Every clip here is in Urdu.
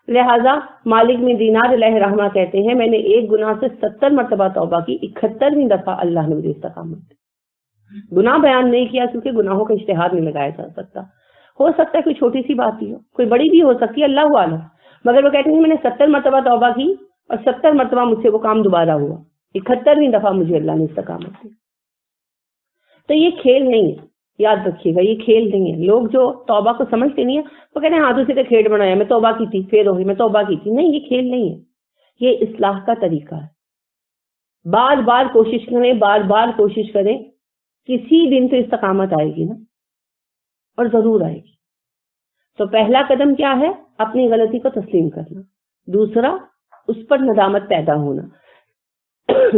لہٰذا مالک بن دینار علیہ رحمہ کہتے ہیں میں نے ایک گناہ سے 70 مرتبہ توبہ کی، 71ویں دفعہ اللہ نے مجھے استقامت دی۔ گناہ بیان نہیں کیا کیونکہ گناہوں کا اشتہار نہیں لگایا جا سکتا، ہو سکتا ہے کوئی چھوٹی سی بات ہی ہو، کوئی بڑی بھی ہو سکتی ہے، اللہ عالم، مگر وہ کہتے ہیں میں نے 70 مرتبہ توبہ کی اور 70 مرتبہ مجھ سے وہ کام دوبارہ ہوا، 71ویں دفعہ مجھے اللہ نے استقامت دی۔ تو یہ کھیل نہیں ہے، یاد رکھیے گا، یہ کھیل نہیں ہے۔ لوگ جو توبہ کو سمجھتے نہیں ہیں وہ کہتے ہیں ہاتھوں سے کھیل بنایا، میں توبہ کی تھی پھر ہوئی، میں توبہ کی تھی، نہیں، یہ کھیل نہیں ہے، یہ اصلاح کا طریقہ ہے۔ بار بار کوشش کریں، بار بار کوشش کریں، کسی دن تو استقامت آئے گی نا، اور ضرور آئے گی۔ تو پہلا قدم کیا ہے؟ اپنی غلطی کو تسلیم کرنا، دوسرا اس پر ندامت پیدا ہونا،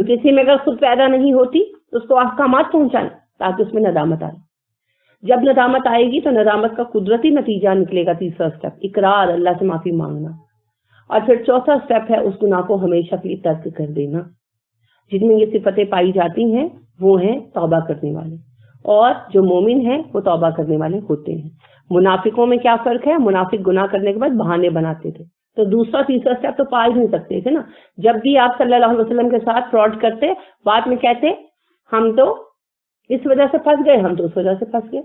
کسی میں اگر خود پیدا نہیں ہوتی تو اس کو احکامات پہنچانا تاکہ اس میں ندامت آئے۔ جب ندامت آئے گی تو ندامت کا قدرتی نتیجہ نکلے گا، تیسرا سٹیپ اقرار، اللہ سے معافی مانگنا، اور پھر چوتھا سٹیپ ہے اس گناہ کو ہمیشہ کے لیے ترک کر دینا۔ جن میں یہ صفتیں پائی جاتی ہیں وہ ہیں توبہ کرنے والے، اور جو مومن ہیں وہ توبہ کرنے والے ہوتے ہیں۔ منافقوں میں کیا فرق ہے؟ منافق گناہ کرنے کے بعد بہانے بناتے تھے، تو دوسرا تیسرا سٹیپ تو پا ہی نہیں سکتے تھے نا۔ جب بھی آپ صلی اللہ علیہ وسلم کے ساتھ فراڈ کرتے، بعد میں کہتے ہم تو اس وجہ سے پھنس گئے، ہم تو اس وجہ سے پھنس گئے۔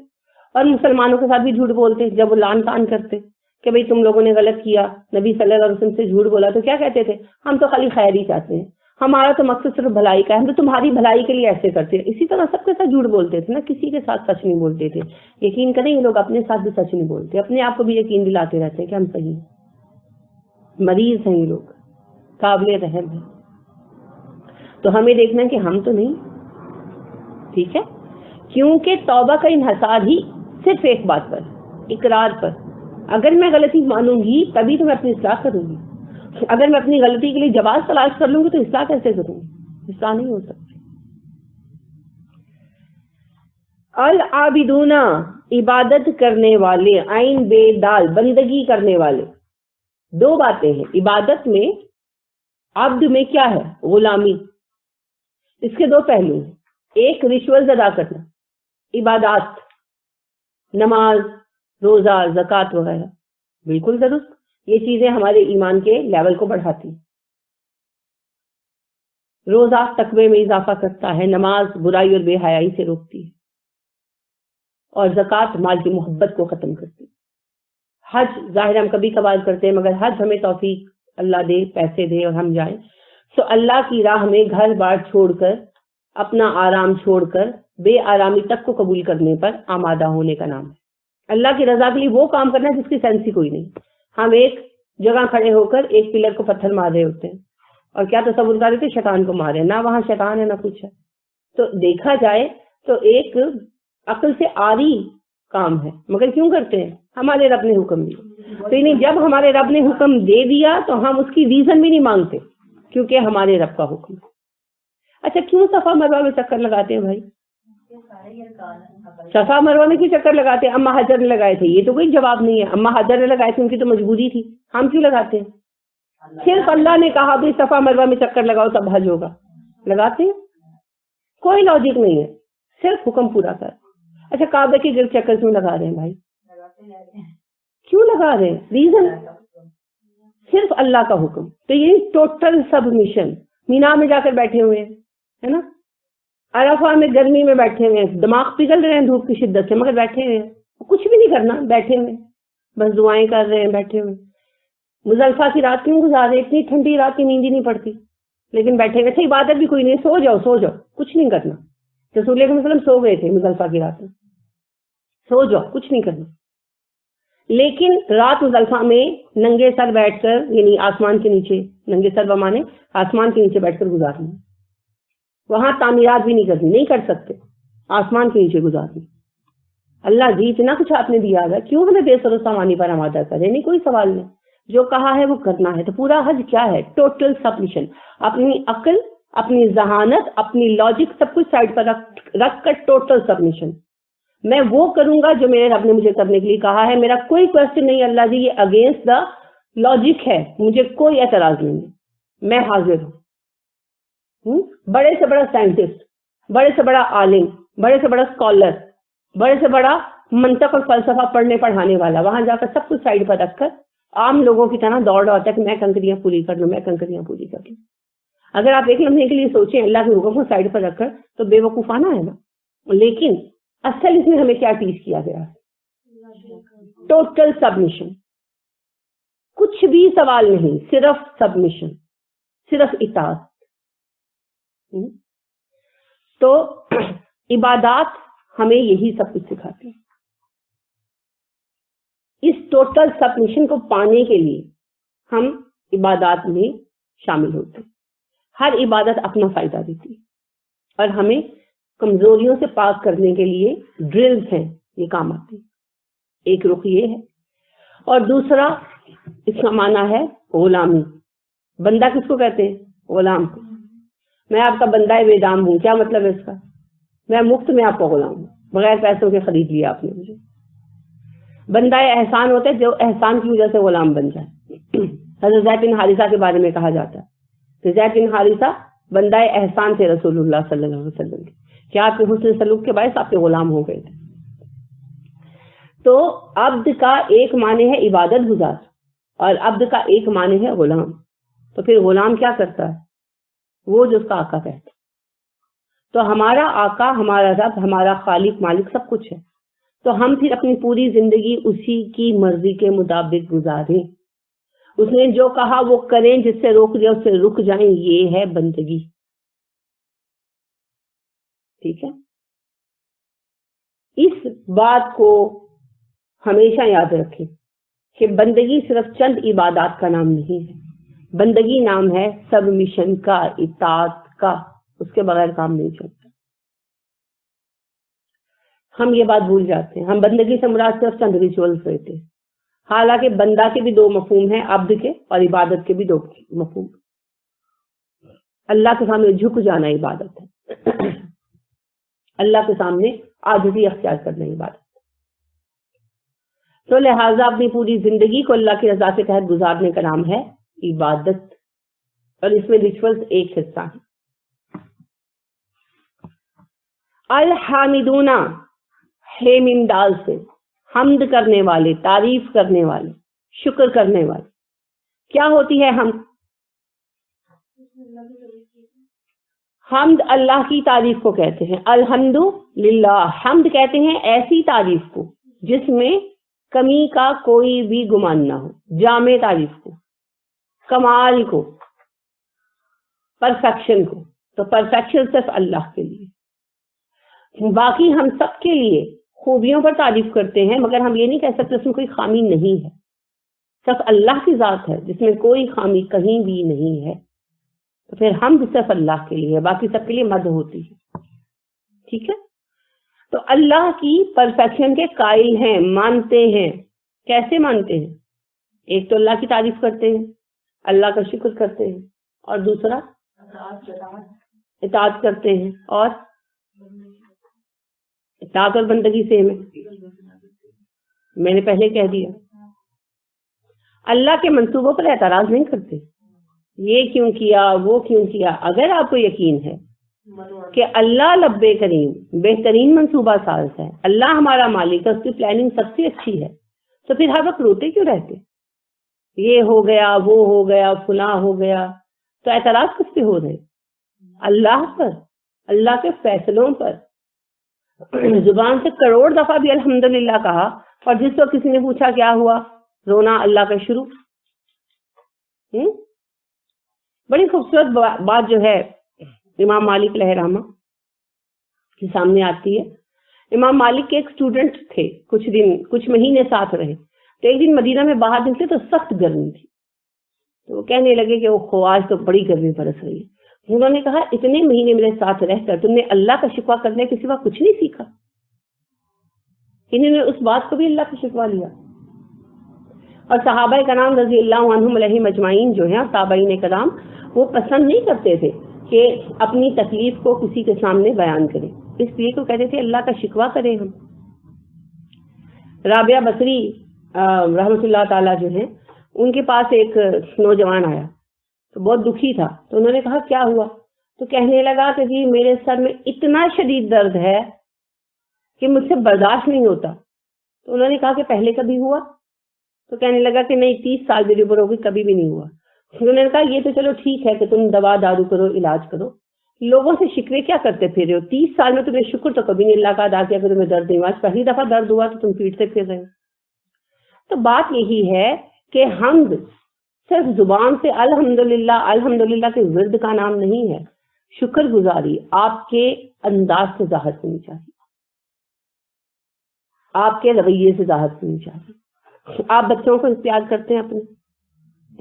اور مسلمانوں کے ساتھ بھی جھوٹ بولتے، جب وہ لان تان کرتے کہ بھئی تم لوگوں نے غلط کیا، نبی صلی اللہ علیہ وسلم سے جھوٹ بولا، تو کیا کہتے تھے؟ ہم تو خالی خیر ہی چاہتے ہیں، ہمارا تو مقصد صرف بھلائی کا ہے، ہم تو تمہاری بھلائی کے لیے ایسے کرتے ہیں۔ اسی طرح سب کے ساتھ جھوٹ بولتے تھے نا، کسی کے ساتھ سچ نہیں بولتے تھے۔ یقین کریں یہ لوگ اپنے ساتھ بھی سچ نہیں بولتے، اپنے آپ کو بھی یقین دلاتے رہتے ہیں کہ ہم صحیح ہیں۔ مریض ہیں یہ لوگ، قابل رحم ہیں۔ تو ہمیں دیکھنا ہے کہ ہم تو نہیں، ٹھیک ہے، کیونکہ توبہ کا انحصار ہی صرف ایک بات پر، اقرار پر۔ اگر میں غلطی مانوں گی تبھی تو میں اپنی اصلاح کروں گی، اگر میں اپنی غلطی کے لیے جواز تلاش کر لوں گی تو اصلاح کیسے کروں گی؟ اصلاح نہیں ہو سکتی۔ العابدون، عبادت کرنے والے، عین بے دال، بندگی کرنے والے۔ دو باتیں ہیں عبادت میں، عبد میں کیا ہے؟ غلامی۔ اس کے دو پہلو ہیں، ایک ریچولز ادا کرنا، عبادات، نماز، روزہ، زکوٰۃ وغیرہ، بالکل درست، یہ چیزیں ہمارے ایمان کے لیول کو بڑھاتی ہیں۔ روزہ تقوی میں اضافہ کرتا ہے، نماز برائی اور بے حیائی سے روکتی ہے، اور زکوٰۃ مال کی محبت کو ختم کرتی ہے۔ حج ظاہر ہم کبھی کبھار کرتے ہیں، مگر حج ہمیں توفیق اللہ دے، پیسے دے اور ہم جائیں، سو اللہ کی راہ میں گھر بار چھوڑ کر، اپنا آرام چھوڑ کر، بے آرامی تک کو قبول کرنے پر آمادہ ہونے کا نام ہے۔ اللہ کی رضا کے لیے وہ کام کرنا ہے جس کی سینس ہی کوئی نہیں۔ ہم ایک جگہ کھڑے ہو کر ایک پلر کو پتھر مار رہے ہوتے ہیں اور کیا تصور کر رہے تھے؟ شیطان کو مارے، نہ وہاں شیطان ہے نہ کچھ ہے۔ تو دیکھا جائے تو ایک عقل سے آری کام ہے، مگر کیوں کرتے ہیں؟ ہمارے رب نے حکم دیا، تو یعنی جب ہمارے رب نے حکم دے دیا تو ہم اس کی ریزن بھی نہیں مانگتے، کیونکہ ہمارے رب کا حکم ہے۔ اچھا کیوں صفا مروہ میں چکر لگاتے ہیں بھائی؟ صفا مروہ میں کیوں چکر لگاتے ہیں؟ اما حجر نے لگائے تھے، یہ تو کوئی جواب نہیں ہے۔ اما حجر نے لگائے تھے، ان کی تو مجبوری تھی، ہم کیوں لگاتے ہیں؟ صرف اللہ نے کہا بھی صفا مروہ میں چکر لگاؤ تب حج ہوگا، لگاتے ہیں؟ کوئی لاجک نہیں ہے، صرف حکم پورا کر۔ اچھا کعبے کے گرد چکر کیوں لگا رہے ہیں بھائی؟ کیوں لگا رہے ہیں؟ ریزن صرف اللہ کا حکم۔ تو یہ ٹوٹل سبمیشن۔ مینا میں جا کر بیٹھے ہوئے ہیں، ہے نا، عرفہ میں گرمی میں بیٹھے ہوئے ہیں، دماغ پگھل رہے ہیں دھوپ کی شدت سے، مگر بیٹھے ہوئے ہیں، کچھ بھی نہیں کرنا، بیٹھے ہوئے بس دعائیں کر رہے ہیں، بیٹھے ہوئے۔ مزدلفہ کی رات کیوں گزار رہے ہیں؟ اتنی ٹھنڈی رات کی نیند ہی نہیں پڑتی، لیکن بیٹھے ہوئے۔ اچھا عبادت بھی کوئی نہیں، سو جاؤ سو جاؤ، کچھ نہیں کرنا۔ رسول اللہ صلی اللہ علیہ وسلم سو گئے تھے مزدلفہ کی رات میں، سو جاؤ، کچھ نہیں کرنا۔ لیکن رات مزدلفہ میں ننگے سر بیٹھ کر، یعنی آسمان کے نیچے، ننگے سر بمانے آسمان کے نیچے بیٹھ کر گزارنا، وہاں تعمیرات بھی نہیں کرنی، نہیں کر سکتے، آسمان کے نیچے گزارنی۔ اللہ جی اتنا کچھ آپ نے دیا ہے، کیوں ہمیں بے سر و سامانی پر آمادہ کرے؟ نہیں، کوئی سوال نہیں، جو کہا ہے وہ کرنا ہے۔ تو پورا حج کیا ہے؟ ٹوٹل سبمیشن، اپنی عقل، اپنی ذہانت، اپنی لاجک سب کچھ سائڈ پر رکھ کر ٹوٹل سبمیشن۔ میں وہ کروں گا جو میرے رب نے مجھے کرنے کے لیے کہا ہے، میرا کوئی کوشچن نہیں اللہ جی یہ اگینسٹ دا لاجک ہے، مجھے کوئی اعتراض نہیں ہے، میں حاضر ہوں۔ بڑے سے بڑا سائنٹسٹ، بڑے سے بڑا عالم، بڑے سے بڑا اسکالر، بڑے سے بڑا منطق اور فلسفہ پڑھنے پڑھانے والا، وہاں جا کر سب کچھ سائڈ پر رکھ کر عام لوگوں کی طرح دوڑ رہا ہوتا ہے کہ میں کنکریاں پوری کر لوں، میں کنکریاں پوری کر لوں. اگر آپ ایک لمحے کے لیے سوچیں اللہ کے حکم کو سائڈ پر رکھ کر تو بے وقوفانہ ہے نا. لیکن اصل اس میں ہمیں کیا ٹیچ کیا گیا ہے؟ Total submission. کچھ بھی سوال نہیں، صرف سبمیشن، صرف اطاعت. تو عبادات ہمیں یہی سب کچھ سکھاتے ہیں. اس ٹوٹل سبمیشن کو پانے کے لیے ہم عبادات میں شامل ہوتے ہیں. ہر عبادت اپنا فائدہ دیتی ہے اور ہمیں کمزوریوں سے پاک کرنے کے لیے ڈرلز ہیں، یہ کام آتی ہے. ایک رخ یہ ہے، اور دوسرا اس کا معنی ہے غلامی. بندہ کس کو کہتے ہیں؟ غلام کو. میں آپ کا بندہ بے دام ہوں. کیا مطلب ہے اس کا؟ میں مفت میں آپ کا غلام ہوں، بغیر پیسوں کے خرید لیا آپ نے مجھے. بندہ احسان ہوتا ہے جو احسان کی وجہ سے غلام بن جائے. حضرت زید بن حارثہ کے بارے میں کہا جاتا ہے کہ زید بن حارثہ بندہ احسان تھے رسول اللہ صلی اللہ علیہ وسلم کے، کہ آپ کے حسن سلوک کے باعث آپ کے غلام ہو گئے تھے. تو عبد کا ایک معنی ہے عبادت گزار اور عبد کا ایک معنی ہے غلام. تو پھر غلام کیا کرتا ہے؟ وہ جو اس کا آقا کہتا ہے. تو ہمارا آقا، ہمارا رب، ہمارا خالق، مالک سب کچھ ہے. تو ہم پھر اپنی پوری زندگی اسی کی مرضی کے مطابق گزاریں. اس نے جو کہا وہ کریں، جس سے روک دیا اس سے رک جائیں. یہ ہے بندگی. ٹھیک ہے؟ اس بات کو ہمیشہ یاد رکھیں کہ بندگی صرف چند عبادات کا نام نہیں ہے. بندگی نام ہے سبمیشن کا، اطاعت کا. اس کے بغیر کام نہیں چلتا. ہم یہ بات بھول جاتے ہیں. ہم بندگی سے مراد صرف چند ریچولز لیتے ہیں، حالانکہ بندہ کے بھی دو مفہوم ہیں، عبد کے، اور عبادت کے بھی دو مفہوم. اللہ کے سامنے جھک جانا عبادت ہے. اللہ کے سامنے عاجزی اختیار کرنا عبادت. تو لہٰذا اپنی پوری زندگی کو اللہ کی رضا کے تحت گزارنے کا نام ہے عبادت، اور اس میں ریچولز ایک حصہ ہے. الحامدون ہے میم دال سے، حمد کرنے والے، تعریف کرنے والے، شکر کرنے والے. کیا ہوتی ہے حمد؟ حمد اللہ کی تعریف کو کہتے ہیں. الحمد للہ. حمد کہتے ہیں ایسی تعریف کو جس میں کمی کا کوئی بھی گمان نہ ہو، جامع تعریف کو، کمال کو، پرفیکشن کو. تو پرفیکشن صرف اللہ کے لیے. باقی ہم سب کے لیے خوبیوں پر تعریف کرتے ہیں، مگر ہم یہ نہیں کہہ سکتے اس میں کوئی خامی نہیں ہے. صرف اللہ کی ذات ہے جس میں کوئی خامی کہیں بھی نہیں ہے. تو پھر ہم صرف اللہ کے لیے، باقی سب کے لیے مدح ہوتی ہے. ٹھیک ہے؟ تو اللہ کی پرفیکشن کے قائل ہیں، مانتے ہیں. کیسے مانتے ہیں؟ ایک تو اللہ کی تعریف کرتے ہیں، اللہ کا شکر کرتے ہیں، اور دوسرا اطاعت کرتے ہیں. اور اطاعت اور بندگی سیم ہے، میں نے پہلے کہہ دیا. اللہ کے منصوبوں پر اعتراض نہیں کرتے، یہ کیوں کیا، وہ کیوں کیا. اگر آپ کو یقین ہے کہ اللہ لب کریم بہترین منصوبہ ساز ہے، اللہ ہمارا مالک ہے، اس کی پلاننگ سب سے اچھی ہے، تو پھر ہر وقت روتے کیوں رہتے؟ یہ ہو گیا، وہ ہو گیا، فلاں ہو گیا. تو اعتراض کس پہ ہو رہے؟ اللہ پر، اللہ کے فیصلوں پر. زبان سے کروڑ دفعہ بھی الحمدللہ کہا، اور جس وقت کسی نے پوچھا کیا ہوا، رونا اللہ کا شروع. بڑی خوبصورت بات جو ہے امام مالک علیہ رحمہ کے سامنے آتی ہے. امام مالک کے ایک اسٹوڈنٹ تھے، کچھ مہینے ساتھ رہے. تو ایک دن مدینہ میں باہر نکلے تو سخت گرمی تھی. تو وہ کہنے لگے کہ وہ آج تو بڑی گرمی برس رہی ہے. انہوں نے کہا اتنے مہینے میرے ساتھ رہ کر تم نے اللہ کا شکوہ کرنے کے سوا کچھ نہیں سیکھا. انہوں نے اس بات کو بھی اللہ کا شکوہ لیا. اور صحابہ کرام رضی اللہ عنہم علیہم اجمعین جو ہیں، تابعین کرام، وہ پسند نہیں کرتے تھے کہ اپنی تکلیف کو کسی کے سامنے بیان کریں، اس لیے تو کہتے تھے اللہ کا شکوہ کریں ہم. رابعہ بصری رحمۃ اللہ تعالیٰ جو ہیں، ان کے پاس ایک نوجوان آیا تو بہت دکھی تھا. تو انہوں نے کہا کیا ہوا؟ تو کہنے لگا کہ جی میرے سر میں اتنا شدید درد ہے کہ مجھ سے برداشت نہیں ہوتا. تو انہوں نے کہا کہ پہلے کبھی ہوا؟ تو کہنے لگا کہ نہیں 30 سال میری عمر ہوگی کبھی بھی نہیں ہوا. انہوں نے کہا یہ تو چلو ٹھیک ہے کہ تم دوا دارو کرو علاج کرو, لوگوں سے شکوے کیا کرتے پھر رہے ہو؟ 30 سال میں تمہیں شکر تو کبھی نہیں اللہ کا ادا کیا کہ تمہیں درد نہیں ہوا, آج پہلی دفعہ درد ہوا تو تم پیٹتے پھر رہے ہو. تو بات یہی ہے کہ حمد صرف زبان سے الحمدللہ الحمدللہ کے ورد کا نام نہیں ہے. شکر گزاری آپ کے انداز سے ظاہر ہونی چاہیے, آپ کے رویے سے ظاہر ہونی چاہیے. آپ بچوں کو پیار کرتے ہیں اپنے,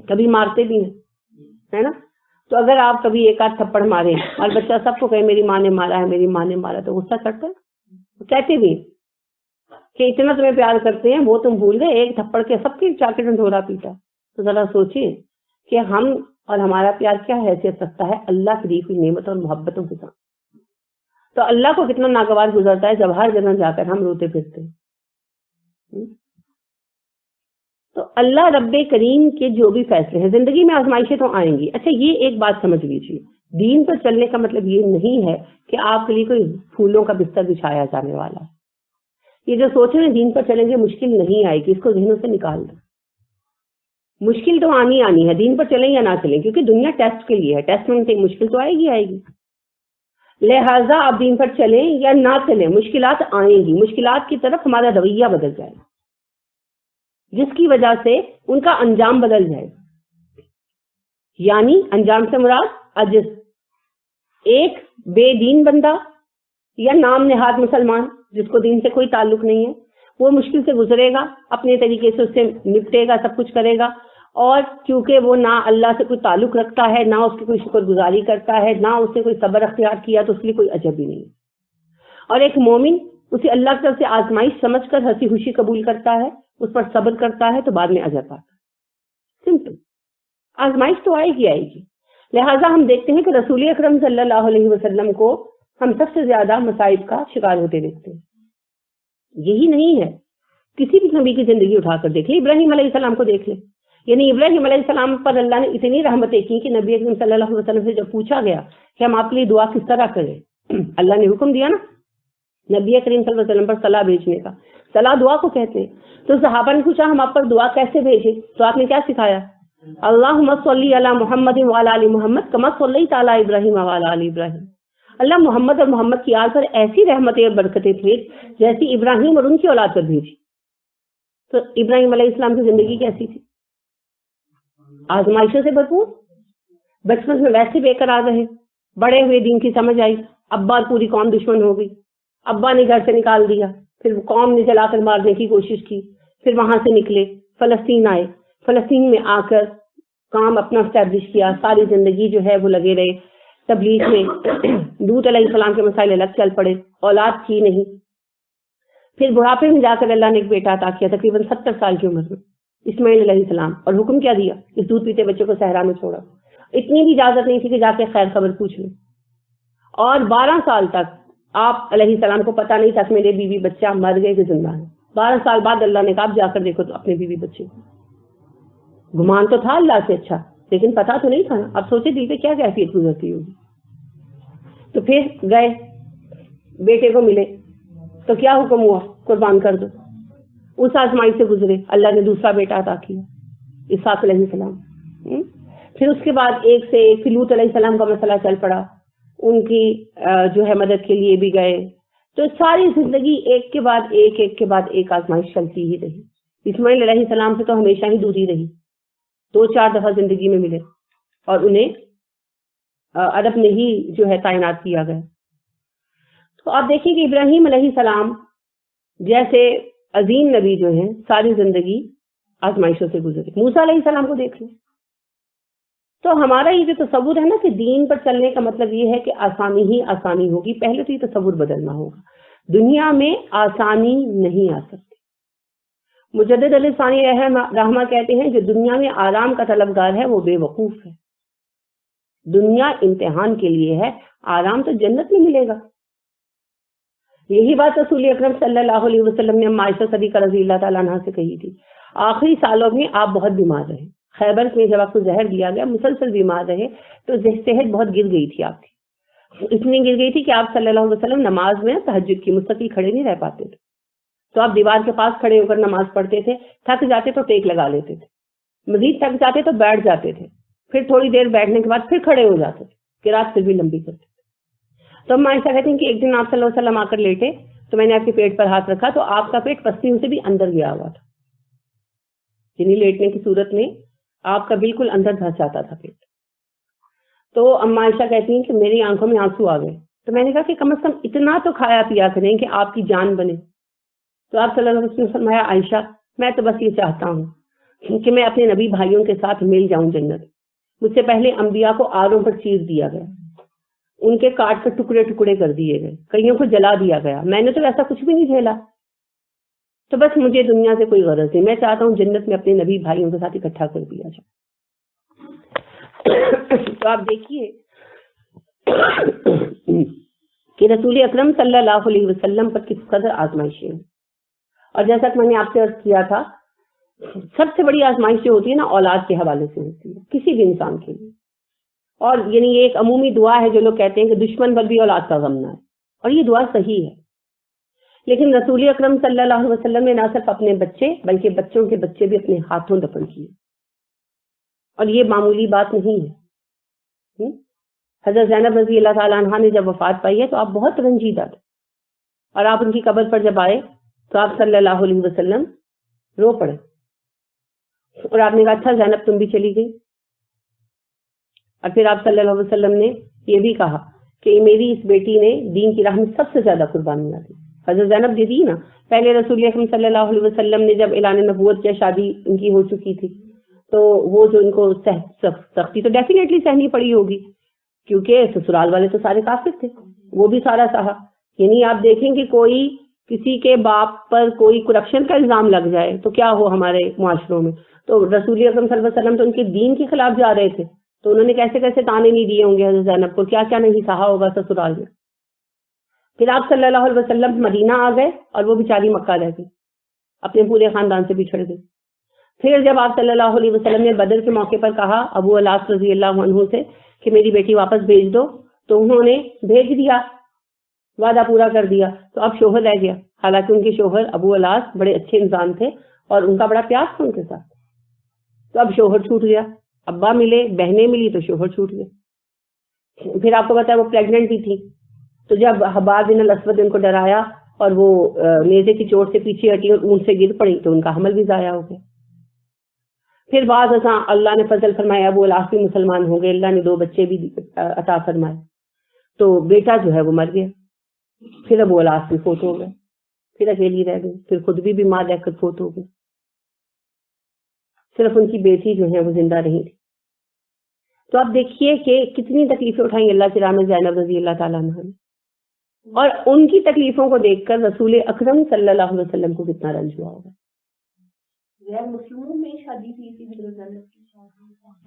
کبھی مارتے بھی ہیں, ہے نا؟ تو اگر آپ کبھی ایک آدھ تھپڑ مارے اور بچہ سب کو کہے میری ماں نے مارا ہے میری ماں نے مارا, تو غصہ چڑھتا ہے. کہتے بھی کہ اتنا تمہیں پیار کرتے ہیں وہ تم بھول گئے, ایک تھپڑ کے سب کی چاکٹ میں ڈھورا پیٹا. تو ذرا سوچیے کہ ہم اور ہمارا پیار کیا حیثیت رکھتا ہے اللہ کی دی ہوئی نعمت اور محبتوں کے ساتھ. تو اللہ کو کتنا ناگوار گزرتا ہے جب ہر جگہ جا کر ہم روتے پھرتے ہیں. تو اللہ رب کریم کے جو بھی فیصلے ہیں, زندگی میں آزمائشیں تو آئیں گی. اچھا یہ ایک بات سمجھ لیجیے, دین پر چلنے کا مطلب یہ نہیں ہے کہ آپ کے لیے کوئی پھولوں کا بستر بچھایا جانے والا ہے. یہ جو سوچ رہے ہیں دین پر چلیں گے مشکل نہیں آئے گی, اس کو ذہنوں سے نکال دیں. مشکل تو آنی ہے, دین پر چلیں یا نہ چلیں, کیونکہ دنیا ٹیسٹ کے لیے ہے. ٹیسٹ میں مشکل تو آئے گی. لہٰذا آپ دین پر چلیں یا نہ چلیں مشکلات آئیں گی. مشکلات کی طرف ہمارا رویہ بدل جائے گا جس کی وجہ سے ان کا انجام بدل جائے گا. یعنی انجام سے مراد عجز. ایک بے دین بندہ یا نام نہاد مسلمان جس کو دین سے کوئی تعلق نہیں ہے, وہ مشکل سے گزرے گا, اپنے طریقے سے اس سے نپٹے گا, سب کچھ کرے گا, اور کیونکہ وہ نہ اللہ سے کوئی تعلق رکھتا ہے, نہ اس کی کوئی شکر گزاری کرتا ہے, نہ اس نے کوئی صبر اختیار کیا, تو اس لیے کوئی عجب ہی نہیں. اور ایک مومن اسے اللہ کی طرف سے آزمائش سمجھ کر ہنسی خوشی قبول کرتا ہے, اس پر صبر کرتا ہے, تو بعد میں اجر پاتا ہے. سمپل. آزمائش تو آئے گی. لہٰذا ہم دیکھتے ہیں کہ رسول اکرم صلی اللہ علیہ وسلم کو ہم سب سے زیادہ مصائب کا شکار ہوتے دیکھتے ہیں. یہی نہیں ہے, کسی بھی نبی کی زندگی اٹھا کر دیکھ لیں. ابراہیم علیہ السلام کو دیکھ لیں. یعنی ابراہیم علیہ السلام پر اللہ نے اتنی رحمتیں کی کہ نبی اکرم صلی اللہ علیہ وسلم سے جب پوچھا گیا کہ ہم آپ کے لیے دعا کس طرح کریں, اللہ نے حکم دیا نا نبی کریم صلی اللہ علیہ وسلم پر صلاح بھیجنے کا. صلاح دعا کو کہتے ہیں. تو صحابہ نے پوچھا ہم آپ پر دعا کیسے بھیجیں, تو آپ نے کیا سکھایا؟ اللہم صلی علی محمد وعلی آل محمد کما صلیت علی ابراہیم وعلی آل ابراہیم. اللہ محمد اور محمد کی آل پر ایسی رحمتیں اور برکتیں بھیج جیسی ابراہیم اور ان کی اولاد پر بھیجی. تو ابراہیم علیہ السلام کی زندگی کیسی تھی؟ آزمائشوں سے بھرپور. بچپن میں ویسے بے قرار رہے, بڑے ہوئے دین کی سمجھ آئی, ابا پوری قوم دشمن ہو گئی, ابا نے گھر سے نکال دیا, پھر قوم نے جلا کر مارنے کی کوشش کی, پھر وہاں سے نکلے فلسطین آئے, فلسطین میں آ کر کام اپنا اسٹیبلش کیا, ساری زندگی جو ہے وہ لگے رہے تبلیغ میں. لوط علیہ السلام کے مسائل الگ چل پڑے, اولاد تھی نہیں. پھر بڑھاپے میں جا کر اللہ نے ایک بیٹا عطا کیا تقریباً 70 سال کی عمر میں, اسماعیل علیہ السلام, اور حکم کیا دیا, اس دودھ پیتے بچے کو صحرا میں چھوڑا. اتنی بھی اجازت نہیں تھی کہ جا کے خیر خبر پوچھ لیں. اور 12 سال تک آپ علیہ السلام کو پتا نہیں تھا کہ میرے بیوی بچہ مر گئے کہ زندہ ہے. 12 سال بعد اللہ نے کہا آپ جا کر دیکھو تو اپنے بیوی بچے کو. گمان تو تھا اللہ سے اچھا, لیکن پتا تو نہیں تھا. اب سوچے دل پہ کیا کیفیت گزرتی ہوگی. تو پھر گئے بیٹے کو ملے تو کیا حکم ہوا, قربان کر دو. اس آزمائی سے گزرے, اللہ نے دوسرا بیٹا عطا کیا اسحاق علیہ السلام. پھر اس کے بعد ایک سے ایک لوط علیہ السلام کا مسئلہ چل پڑا, ان کی جو ہے مدد کے لیے بھی گئے. تو ساری زندگی ایک کے بعد ایک آزمائش چلتی ہی رہی. اسماعیل علیہ السلام سے تو ہمیشہ ہی دوری رہی, 2-4 دفعہ زندگی میں ملے اور انہیں عرب میں ہی جو ہے تعینات کیا گیا. تو آپ دیکھیں کہ ابراہیم علیہ السلام جیسے عظیم نبی جو ہیں ساری زندگی آزمائشوں سے گزرے. موسیٰ علیہ السلام کو دیکھ لیں. تو ہمارا یہ جو تصور ہے نا کہ دین پر چلنے کا مطلب یہ ہے کہ آسانی ہی آسانی ہوگی, پہلے تو یہ تصور بدلنا ہوگا. دنیا میں آسانی نہیں آ سکتی. مجدد علی ثانی رحمہ کہتے ہیں جو دنیا میں آرام کا طلبگار ہے وہ بے وقوف ہے. دنیا امتحان کے لیے ہے, آرام تو جنت میں ملے گا. یہی بات رسول اکرم صلی اللہ علیہ وسلم نے عائشہ صدیقہ رضی اللہ تعالیٰ عنہا سے کہی تھی. آخری سالوں میں آپ بہت بیمار رہے, خیبر میں جب آپ کو زہر دیا گیا مسلسل بیمار رہے تو صحت بہت گر گئی تھی آپ کی. اتنی گر گئی تھی کہ آپ صلی اللہ علیہ وسلم نماز میں تہجد کی مستقل کھڑے نہیں رہ پاتے تھے. تو آپ دیوار کے پاس کھڑے ہو کر نماز پڑھتے تھے، تھک جاتے تو ٹیک لگا لیتے تھے، مزید تھک جاتے تو بیٹھ جاتے تھے، پھر تھوڑی دیر بیٹھنے کے بعد پھر کھڑے ہو جاتے تھے، قرات پھر بھی لمبی کرتے تھے۔ تو ہم عائشہ کہتے ہیں کہ ایک دن آپ صلی اللہ علیہ وسلم آ کر لیٹے تو میں نے آپ کے پیٹ پر ہاتھ رکھا تو آپ کا پیٹ پستیوں سے بھی اندر گیا ہوا تھا، یعنی لیٹنے کی صورت میں آپ کا بالکل اندر دھس جاتا تھا پیٹ۔ تو اما عائشہ کہتی ہیں کہ میری آنکھوں میں آنسو آ گئے، تو میں نے کہا کہ کم از کم اتنا تو کھایا پیا کریں کہ آپ کی جان بنے۔ تو آپ صلی اللہ علیہ وسلم نے فرمایا عائشہ میں تو بس یہ چاہتا ہوں کہ میں اپنے نبی بھائیوں کے ساتھ مل جاؤں جنت۔ مجھ سے پہلے انبیاء کو آروں پر چیر دیا گیا، ان کے کاٹ کر ٹکڑے ٹکڑے کر دیے گئے، کئیوں کو جلا دیا گیا، میں نے تو ایسا کچھ بھی نہیں جھیلا، تو بس مجھے دنیا سے کوئی غرض نہیں، میں چاہتا ہوں جنت میں اپنے نبی بھائیوں کے ساتھ اکٹھا کر دیا جائے۔ تو آپ دیکھیے کہ رسول اکرم صلی اللہ علیہ وسلم پر کس قدر آزمائشیں ہیں، اور جیسا کہ میں نے آپ سے عرض کیا تھا سب سے بڑی آزمائش جو ہوتی ہے نا اولاد کے حوالے سے ہوتی ہے کسی بھی انسان کے لیے، اور یعنی یہ ایک عمومی دعا ہے جو لوگ کہتے ہیں کہ دشمن پر بھی اولاد کا غم نہ ہے، اور یہ دعا صحیح ہے، لیکن رسول اکرم صلی اللہ علیہ وسلم نے نہ صرف اپنے بچے بلکہ بچوں کے بچے بھی اپنے ہاتھوں دفن کیے، اور یہ معمولی بات نہیں ہے۔ حضرت زینب رضی اللہ تعالیٰ عنہ نے جب وفات پائی ہے تو آپ بہت رنجیدہ تھے، اور آپ ان کی قبر پر جب آئے تو آپ صلی اللہ علیہ وسلم رو پڑے، اور آپ نے کہا اچھا زینب تم بھی چلی گئی، اور پھر آپ صلی اللہ علیہ وسلم نے یہ بھی کہا کہ میری اس بیٹی نے دین کی راہ میں سب سے زیادہ قربانیاں دی۔ حضرت زینب جو تھی نا، پہلے رسول اکرم صلی اللہ علیہ وسلم نے جب اعلان نبوت کیا شادی ان کی ہو چکی تھی، تو وہ جو ان کو سختی تو ڈیفینیٹلی سہنی پڑی ہوگی، کیونکہ سسرال والے تو سارے کافر تھے، وہ بھی سارا سہا۔ یعنی آپ دیکھیں کہ کوئی کسی کے باپ پر کوئی کرپشن کا الزام لگ جائے تو کیا ہو ہمارے معاشروں میں، تو رسول اکرم صلی اللہ علیہ وسلم تو ان کے دین کے خلاف جا رہے تھے، تو انہوں نے کیسے کیسے تانے نہیں دیے ہوں گے حضرت زینب کو، کیا کیا نہیں سہا ہوگا سسرال میں۔ پھر آپ صلی اللہ علیہ وسلم مدینہ آ گئے اور وہ بیچاری مکہ رہ گئی، اپنے پورے خاندان سے بچھڑ گئی۔ پھر جب آپ صلی اللہ علیہ وسلم نے بدر کے موقع پر کہا ابو الاس رضی اللہ عنہ سے کہ میری بیٹی واپس بھیج دو، تو انہوں نے بھیج دیا، وعدہ پورا کر دیا، تو اب شوہر رہ گیا، حالانکہ ان کے شوہر ابو الاس بڑے اچھے انسان تھے اور ان کا بڑا پیار تھا ان کے ساتھ، تو اب شوہر چھوٹ گیا، ابا ملے بہنیں ملی تو شوہر چھوٹ گیا۔ پھر آپ کو پتا ہے وہ پریگننٹ بھی تھی، تو جب حباب بن الاسود ان کو ڈرایا اور وہ نیزے کی چوٹ سے پیچھے ہٹی اور اونٹ سے گر پڑی تو ان کا حمل بھی ضائع ہو گیا۔ پھر بعض ازاں اللہ نے فضل فرمایا ابو الاس بھی مسلمان ہو گئے، اللہ نے 2 بچے بھی عطا فرمائے، تو بیٹا جو ہے وہ مر گیا، پھر ابو الاس بھی فوت ہو گئے، پھر اکیلی رہ گئی، پھر خود بھی بیمار رہ کر فوت ہو گئی، صرف ان کی بیٹی جو ہے وہ زندہ رہی تھی۔ تو آپ دیکھیے کہ کتنی تکلیفیں اٹھائیں اللہ کی راہ میں زینب رضی اللہ تعالیٰ عنہ نے، اور ان کی تکلیفوں کو دیکھ کر رسول اکرم صلی اللہ علیہ وسلم کو کتنا رنج ہوا ہوگا۔ غیر مسلموں میں شادی تھی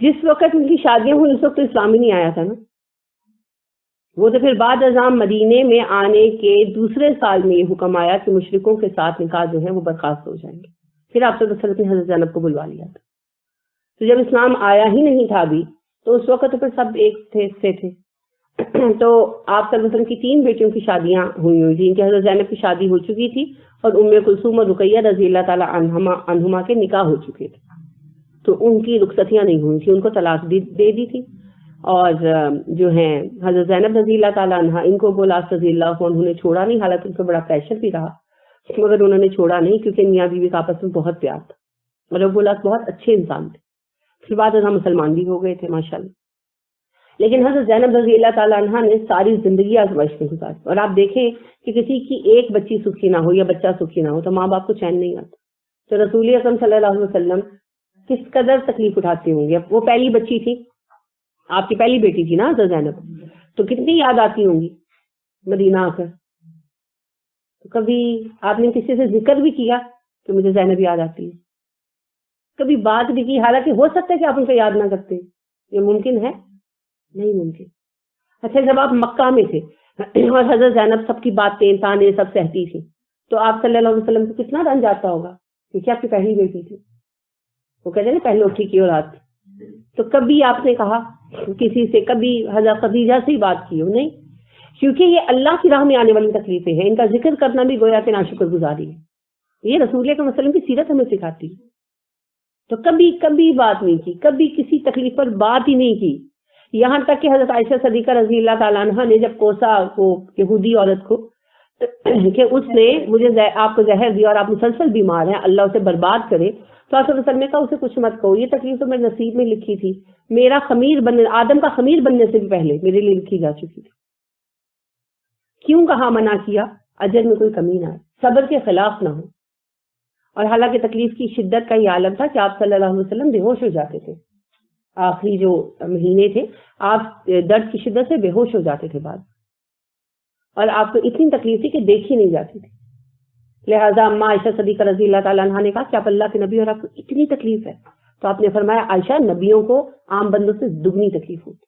جس وقت ان کی شادیاں ہوئی، اس وقت تو اسلام ہی نہیں آیا تھا نا، وہ تو پھر بعد ازام مدینے میں آنے کے دوسرے سال میں یہ حکم آیا کہ مشرکوں کے ساتھ نکاح جو ہے وہ برخاست ہو جائیں گے، پھر آپ صلی اللہ علیہ وسلم نے حضرت زینب کو بلوا لیا تھا۔ تو جب اسلام آیا ہی نہیں تھا ابھی تو اس وقت تو پھر سب ایک سے تھے۔ تو آپ صلی اللہ علیہ وسلم کی 3 بیٹیوں کی شادیاں ہوئی تھیں، ان کی حضرت زینب کی شادی ہو چکی تھی اور ام کلثوم اور رقیہ رضی اللہ تعالی عنہما کے نکاح ہو چکے تھے، تو ان کی رخصتیاں نہیں ہوئی تھی، ان کو طلاق دے دی تھی، اور جو ہیں حضرت زینب رضی اللہ تعالی عنہ ان کو ابو الاس رضی اللہ عنہ نے چھوڑا نہیں، حالانکہ ان کو بڑا پریشر بھی رہا مگر انہوں نے چھوڑا نہیں، کیونکہ میاں بیوی کا آپس میں بہت پیار تھا اور ابو الاس بہت اچھے انسان تھے، پھر بعد ازاں مسلمان بھی ہو گئے تھے ماشاءاللہ۔ لیکن حضرت زینب رضی اللہ تعالیٰ عنہ نے ساری زندگی آزمائش میں گزاری، اور آپ دیکھیں کہ کسی کی ایک بچی سکھی نہ ہو یا بچہ سکھی نہ ہو تو ماں باپ کو چین نہیں آتا، تو رسول اکرم صلی اللہ علیہ وسلم کس قدر تکلیف اٹھاتے ہوں گے۔ وہ پہلی بچی تھی، آپ کی پہلی بیٹی تھی نا حضرت زینب، تو کتنی یاد آتی ہوں گی مدینہ آ کر، تو کبھی آپ نے کسی سے ذکر بھی کیا کہ مجھے زینب یاد آتی ہے، کبھی بات بھی کی، حالانکہ ہو سکتا ہے کہ آپ ان کو یاد نہ کرتے، یہ ممکن ہے؟ نہیں ممکن۔ اچھا جب آپ مکہ میں تھے اور حضرت زینب سب کی باتیں تانے سب سہتی تھی، تو آپ صلی اللہ علیہ وسلم کو کتنا رنج آتا ہوگا، کیونکہ آپ کی پہلی بیٹی تھی، وہ کہتے ہیں نا پہلے اٹھی کی اولاد تھی، تو کبھی آپ نے کہا کسی سے، کبھی حضرت خدیجہ سے ہی بات کی ہو؟ نہیں، کیونکہ یہ اللہ کی راہ میں آنے والی تکلیفیں ہیں، ان کا ذکر کرنا بھی گویا کہ ناشکر گزاری ہے۔ یہ رسول اکرم صلی اللہ علیہ وسلم کی سیرت ہمیں سکھاتی ہے. تو کبھی کبھی بات نہیں کی, کبھی کسی تکلیف پر بات ہی نہیں کی. یہاں تک کہ حضرت عائشہ صدیقہ رضی اللہ تعالیٰ عنہ نے جب کوسا کو یہودی عورت کو کہ اس نے مجھے آپ کو زہر دیا اور آپ مسلسل بیمار ہیں, اللہ اسے برباد کرے, تو آپ صلی اللہ علیہ وسلم نے کہا اسے کچھ مت کہو, یہ تکلیف تو میرے نصیب میں لکھی تھی, میرا خمیر بننے, آدم کا خمیر بننے سے بھی پہلے میرے لیے لکھی جا چکی تھی. کیوں کہا منع کیا؟ اجر میں کوئی کمی نہ آئے, صبر کے خلاف نہ ہو. اور حالانکہ تکلیف کی شدت کا یہ عالم تھا کہ آپ صلی اللہ علیہ وسلم بے ہوش ہو جاتے تھے. آخری جو مہینے تھے آپ درد کی شدت سے بے ہوش ہو جاتے تھے بعد, اور آپ کو اتنی تکلیف تھی کہ دیکھی نہیں جاتی تھی. لہٰذا اما عائشہ صدیقہ رضی اللہ تعالیٰ عنہ نے کہا کہ آپ اللہ کے نبی اور آپ کو اتنی تکلیف ہے, تو آپ نے فرمایا عائشہ نبیوں کو عام بندوں سے دگنی تکلیف ہوتی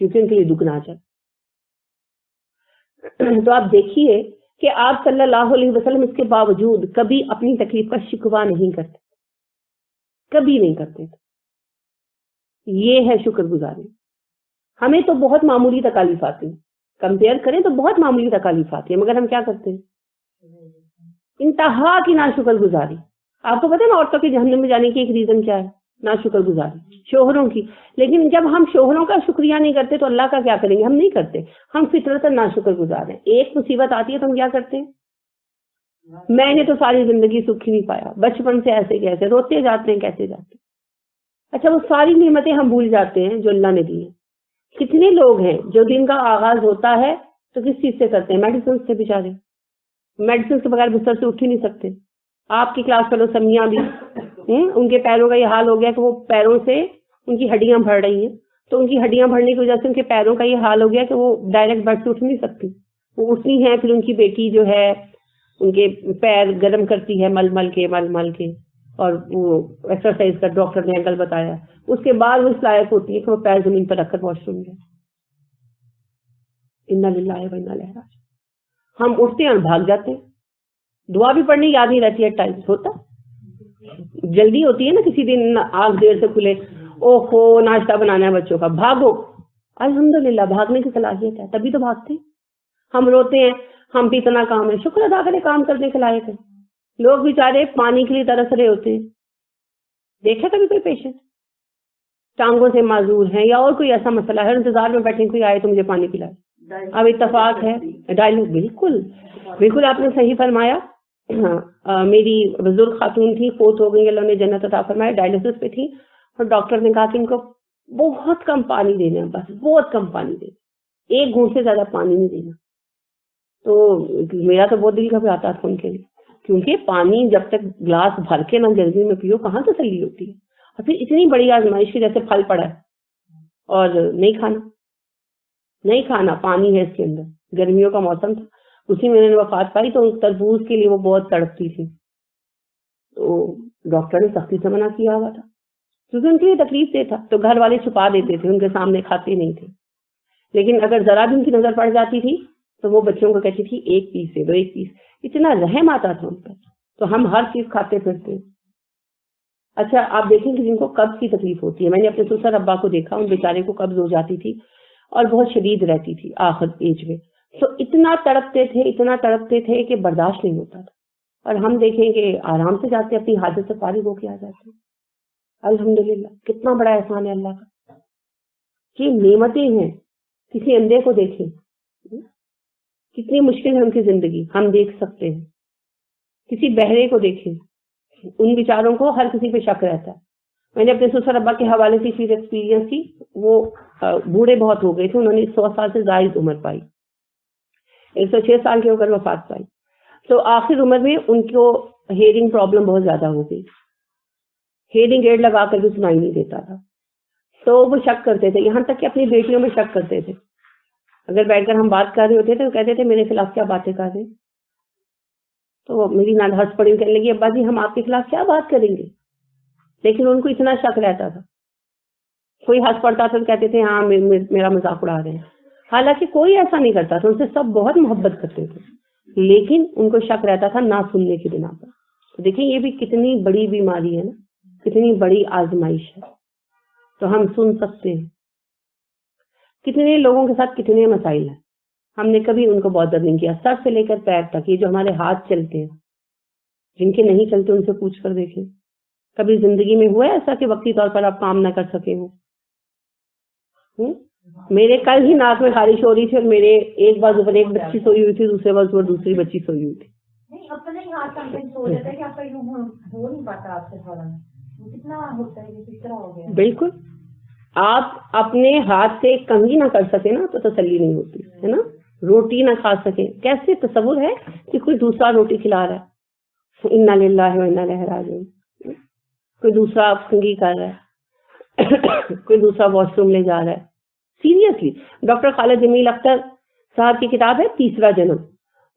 کیونکہ ان کے لیے دگنا اجر. تو آپ دیکھیے کہ آپ صلی اللہ علیہ وسلم اس کے باوجود کبھی اپنی تکلیف کا شکوہ نہیں کرتے, کبھی نہیں کرتے تھے. یہ ہے شکر گزاری. ہمیں تو بہت معمولی تکالیف آتی ہیں, کمپیئر کریں تو بہت معمولی تکالیف آتی ہے, مگر ہم کیا کرتے ہیں؟ انتہا کی ناشکر گزاری. آپ کو پتہ ہے عورتوں کے جہنم میں جانے کی ایک ریزن کیا ہے؟ ناشکر گزاری, شوہروں کی. لیکن جب ہم شوہروں کا شکریہ نہیں کرتے تو اللہ کا کیا کریں گے؟ ہم نہیں کرتے, ہم فطرتاً ناشکر گزار ہیں. ایک مصیبت آتی ہے تو ہم کیا کرتے ہیں؟ میں نے تو ساری زندگی سکھ ہی نہیں پایا, بچپن سے ایسے کیسے روتے جاتے ہیں, کیسے جاتے ہیں. اچھا, وہ ساری نعمتیں ہم بھول جاتے ہیں جو اللہ نے دی ہیں. کتنے لوگ ہیں جو دن کا آغاز ہوتا ہے تو کس چیز سے کرتے ہیں؟ میڈیسن سے. بیچارے میڈیسن کے بغیر بستر سے اٹھ ہی نہیں سکتے. آپ کی کلاس فیلو سمیاں بھی ان کے پیروں کا یہ حال ہو گیا کہ وہ پیروں سے ان کی ہڈیاں بڑھ رہی ہیں, تو ان کی ہڈیاں بڑھنے کی وجہ سے ان کے پیروں کا یہ حال ہو گیا کہ وہ ڈائریکٹ بیڈ سے اٹھ نہیں سکتی. وہ اٹھتی ہیں, پھر ان کی بیٹی جو ہے ان کے پیر گرم کرتی ہے مل مل کے, اور وہ ایکسرسائز کا ڈاکٹر نے اینگل بتایا, اس کے بعد وہ اس لائق ہوتی ہے کہ وہ پیر زمین پر رکھ کر واش روم جائے. انا للہ و انا الیہ راجعون. ہم اٹھتے ہیں اور بھاگ جاتے ہیں. دعا بھی پڑھنے یاد نہیں رہتی ہے, ٹائم ہوتا جلدی ہوتی ہے نا, کسی دن آنکھ دیر سے کھلے, او ہو ناشتہ بنانا ہے بچوں کا, بھاگو. الحمدللہ بھاگنے کی صلاحیت ہے, تبھی تو بھاگتے ہیں. ہم روتے ہیں ہم بھی اتنا کام ہے, شکر ادا کریں کام کرنے کے لائق ہے. لوگ بیچارے پانی کے لیے ترس رہے ہوتے ہیں. دیکھا کبھی کوئی پیشنٹ ٹانگوں سے معذور ہیں یا اور کوئی ایسا مسئلہ ہے, انتظار میں بیٹھے کوئی آئے تو مجھے پانی پلائے. اب اتفاق ہے ڈائلس, بالکل بالکل آپ نے صحیح فرمایا. میری بزرگ خاتون تھی, فوت ہو گئی, اللہ نے جنت عطا فرمایا, ڈائلسس پہ تھی, اور ڈاکٹر نے کہا کہ ان کو بہت کم پانی دینا ہے, بس بہت کم پانی دینا, 1 گھونٹ سے زیادہ پانی نہیں دینا. تو میرا تو بہت دل گھبراتا تھا ان کے لیے, کیونکہ پانی جب تک گلاس بھر کے نہ گرمی میں پیو کہاں تسلی ہوتی ہے. اور پھر اتنی بڑی آزمائش کی جیسے پھل پڑا ہے اور نہیں کھانا, پانی ہے اس کے اندر. گرمیوں کا موسم تھا, اسی میں نے وفات پائی. تو تربوز کے لیے وہ بہت تڑپتی تھی, تو ڈاکٹر نے سختی سے منع کیا ہوا تھا کیونکہ ان کے لیے تکلیف دہ تھا. تو گھر والے چھپا دیتے تھے, ان کے سامنے کھاتے نہیں تھے. لیکن اگر ذرا بھی ان کی نظر پڑ جاتی تھی تو وہ بچوں کو کہتی تھی 1 پیس دے دو, 1 پیس. اتنا رحم آتا تھا ان پر. تو ہم ہر چیز کھاتے پھرتے. اچھا آپ دیکھیں کہ جن کو قبض کی تکلیف ہوتی ہے, میں نے اپنے سسر ابا کو دیکھا, ان بیچارے کو قبض ہو جاتی تھی اور بہت شدید رہتی تھی آخر ایج میں. تو اتنا تڑپتے تھے کہ برداشت نہیں ہوتا تھا. اور ہم دیکھیں کہ آرام سے جاتے, اپنی حاجت سے فارغ ہو کے آ جاتے ہیں. الحمدللہ کتنا بڑا احسان ہے اللہ کا, کہ نعمتیں ہیں. کسی اندھے کو دیکھیں, کتنی مشکل ہے ان کی زندگی, ہم دیکھ سکتے ہیں. کسی بہرے کو دیکھیں, ان بیچاروں کو ہر کسی پہ شک رہتا ہے. میں نے اپنے سسر ابا کے حوالے سے چیز ایکسپیرینس کی, وہ بوڑھے بہت ہو گئے تھے, انہوں نے 100 سال سے زائد عمر پائی, 106 سال کے ہو کر وفات پائی. تو آخر عمر میں ان کو ہیئرنگ پرابلم بہت زیادہ ہو گئی, ہیئرنگ ایڈ لگا کر بھی سنائی نہیں دیتا تھا. تو وہ شک کرتے تھے, یہاں تک کہ اپنی بیٹیوں میں شک کرتے تھے. اگر بیٹھ کر ہم بات کر رہے ہوتے تھے تو کہتے تھے میرے خلاف کیا باتیں کر رہے ہیں. تو میری نان ہنس پڑی, کہنے لگی ابا جی ہم آپ کے خلاف کیا بات کریں گے. لیکن ان کو اتنا شک رہتا تھا, کوئی ہنس پڑتا تھا تو کہتے تھے ہاں میرا مذاق اڑا رہے ہیں. حالانکہ کوئی ایسا نہیں کرتا تھا, ان سے سب بہت محبت کرتے تھے, لیکن ان کو شک رہتا تھا نہ سننے کی بنا پر. دیکھیں یہ بھی کتنی بڑی بیماری ہے نا, کتنی بڑی آزمائش ہے. تو ہم سن سکتے ہیں. کتنے لوگوں کے ساتھ کتنے مسائل ہیں, ہم نے کبھی ان کو بادر نہیں کیا, سر سے لے کر پیر تک. یہ جو ہمارے ہاتھ چلتے ہیں, جن کے نہیں چلتے ان سے پوچھ کر دیکھیں. کبھی زندگی میں ہوا ہے ایسا کہ وقتی طور پر آپ کام نہ کر سکے ہو؟ میرے کل ہی ناک میں خارش ہو رہی تھی اور میرے ایک بازو پر ایک بچی سوئی ہوئی تھی, دوسرے بازو پر دوسری بچی سوئی ہوئی تھی. نہیں اپنے ہی ہاتھ سمجھ سو جاتا ہے کہ آپ کا یوں ہو نہیں پاتا آپ سے فوراً, کتنا ہوتا ہے کہ کس طرح ہو گیا. بالکل, آپ اپنے ہاتھ سے کمی نہ کر سکے نا تو تسلی نہیں ہوتی ہے نا. روٹی نہ کھا سکے, کیسے تصور ہے کہ کوئی دوسرا روٹی کھلا رہا ہے, انا للہ و انا الیہ راجعون, کوئی دوسرا کنگھی کر رہا ہے, کوئی دوسرا واش روم لے جا رہا ہے. سیریسلی ڈاکٹر خالد جمیل اختر صاحب کی کتاب ہے تیسرا جنم,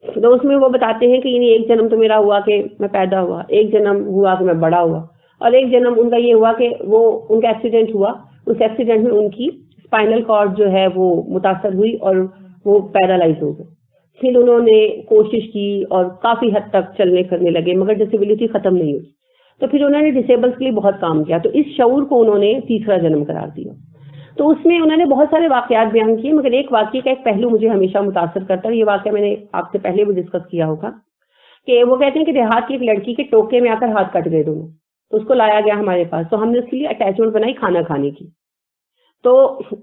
تو اس میں وہ بتاتے ہیں کہ یعنی ایک جنم تو میرا ہوا کہ میں پیدا ہوا, ایک جنم ہوا کہ میں بڑا ہوا, اور ایک جنم ان کا یہ ہوا کہ وہ ان کا ایکسیڈنٹ ہوا, اس ایکسیڈنٹ میں ان کی اسپائنل کارڈ جو ہے وہ متاثر ہوئی اور وہ پیرالائز ہو گئے. پھر انہوں نے کوشش کی اور کافی حد تک چلنے پھرنے لگے مگر ڈسیبلٹی ختم نہیں ہوئی. تو پھر انہوں نے ڈسیبلس کے لیے بہت کام کیا, تو اس شعور کو انہوں نے تیسرا جنم قرار دیا. تو اس میں انہوں نے بہت سارے واقعات بیان کیے, مگر ایک واقعے کا ایک پہلو مجھے ہمیشہ متاثر کرتا ہے. یہ واقعہ میں نے آپ سے پہلے بھی ڈسکس کیا ہوگا کہ وہ کہتے ہیں کہ دیہات کی ایک لڑکی کے ٹوکے میں آ کر ہاتھ کٹ گئے دونوں, تو اس کو لایا گیا ہمارے پاس, تو ہم نے اس کے لیے اٹیچمنٹ بنائی کھانا کھانے کی. تو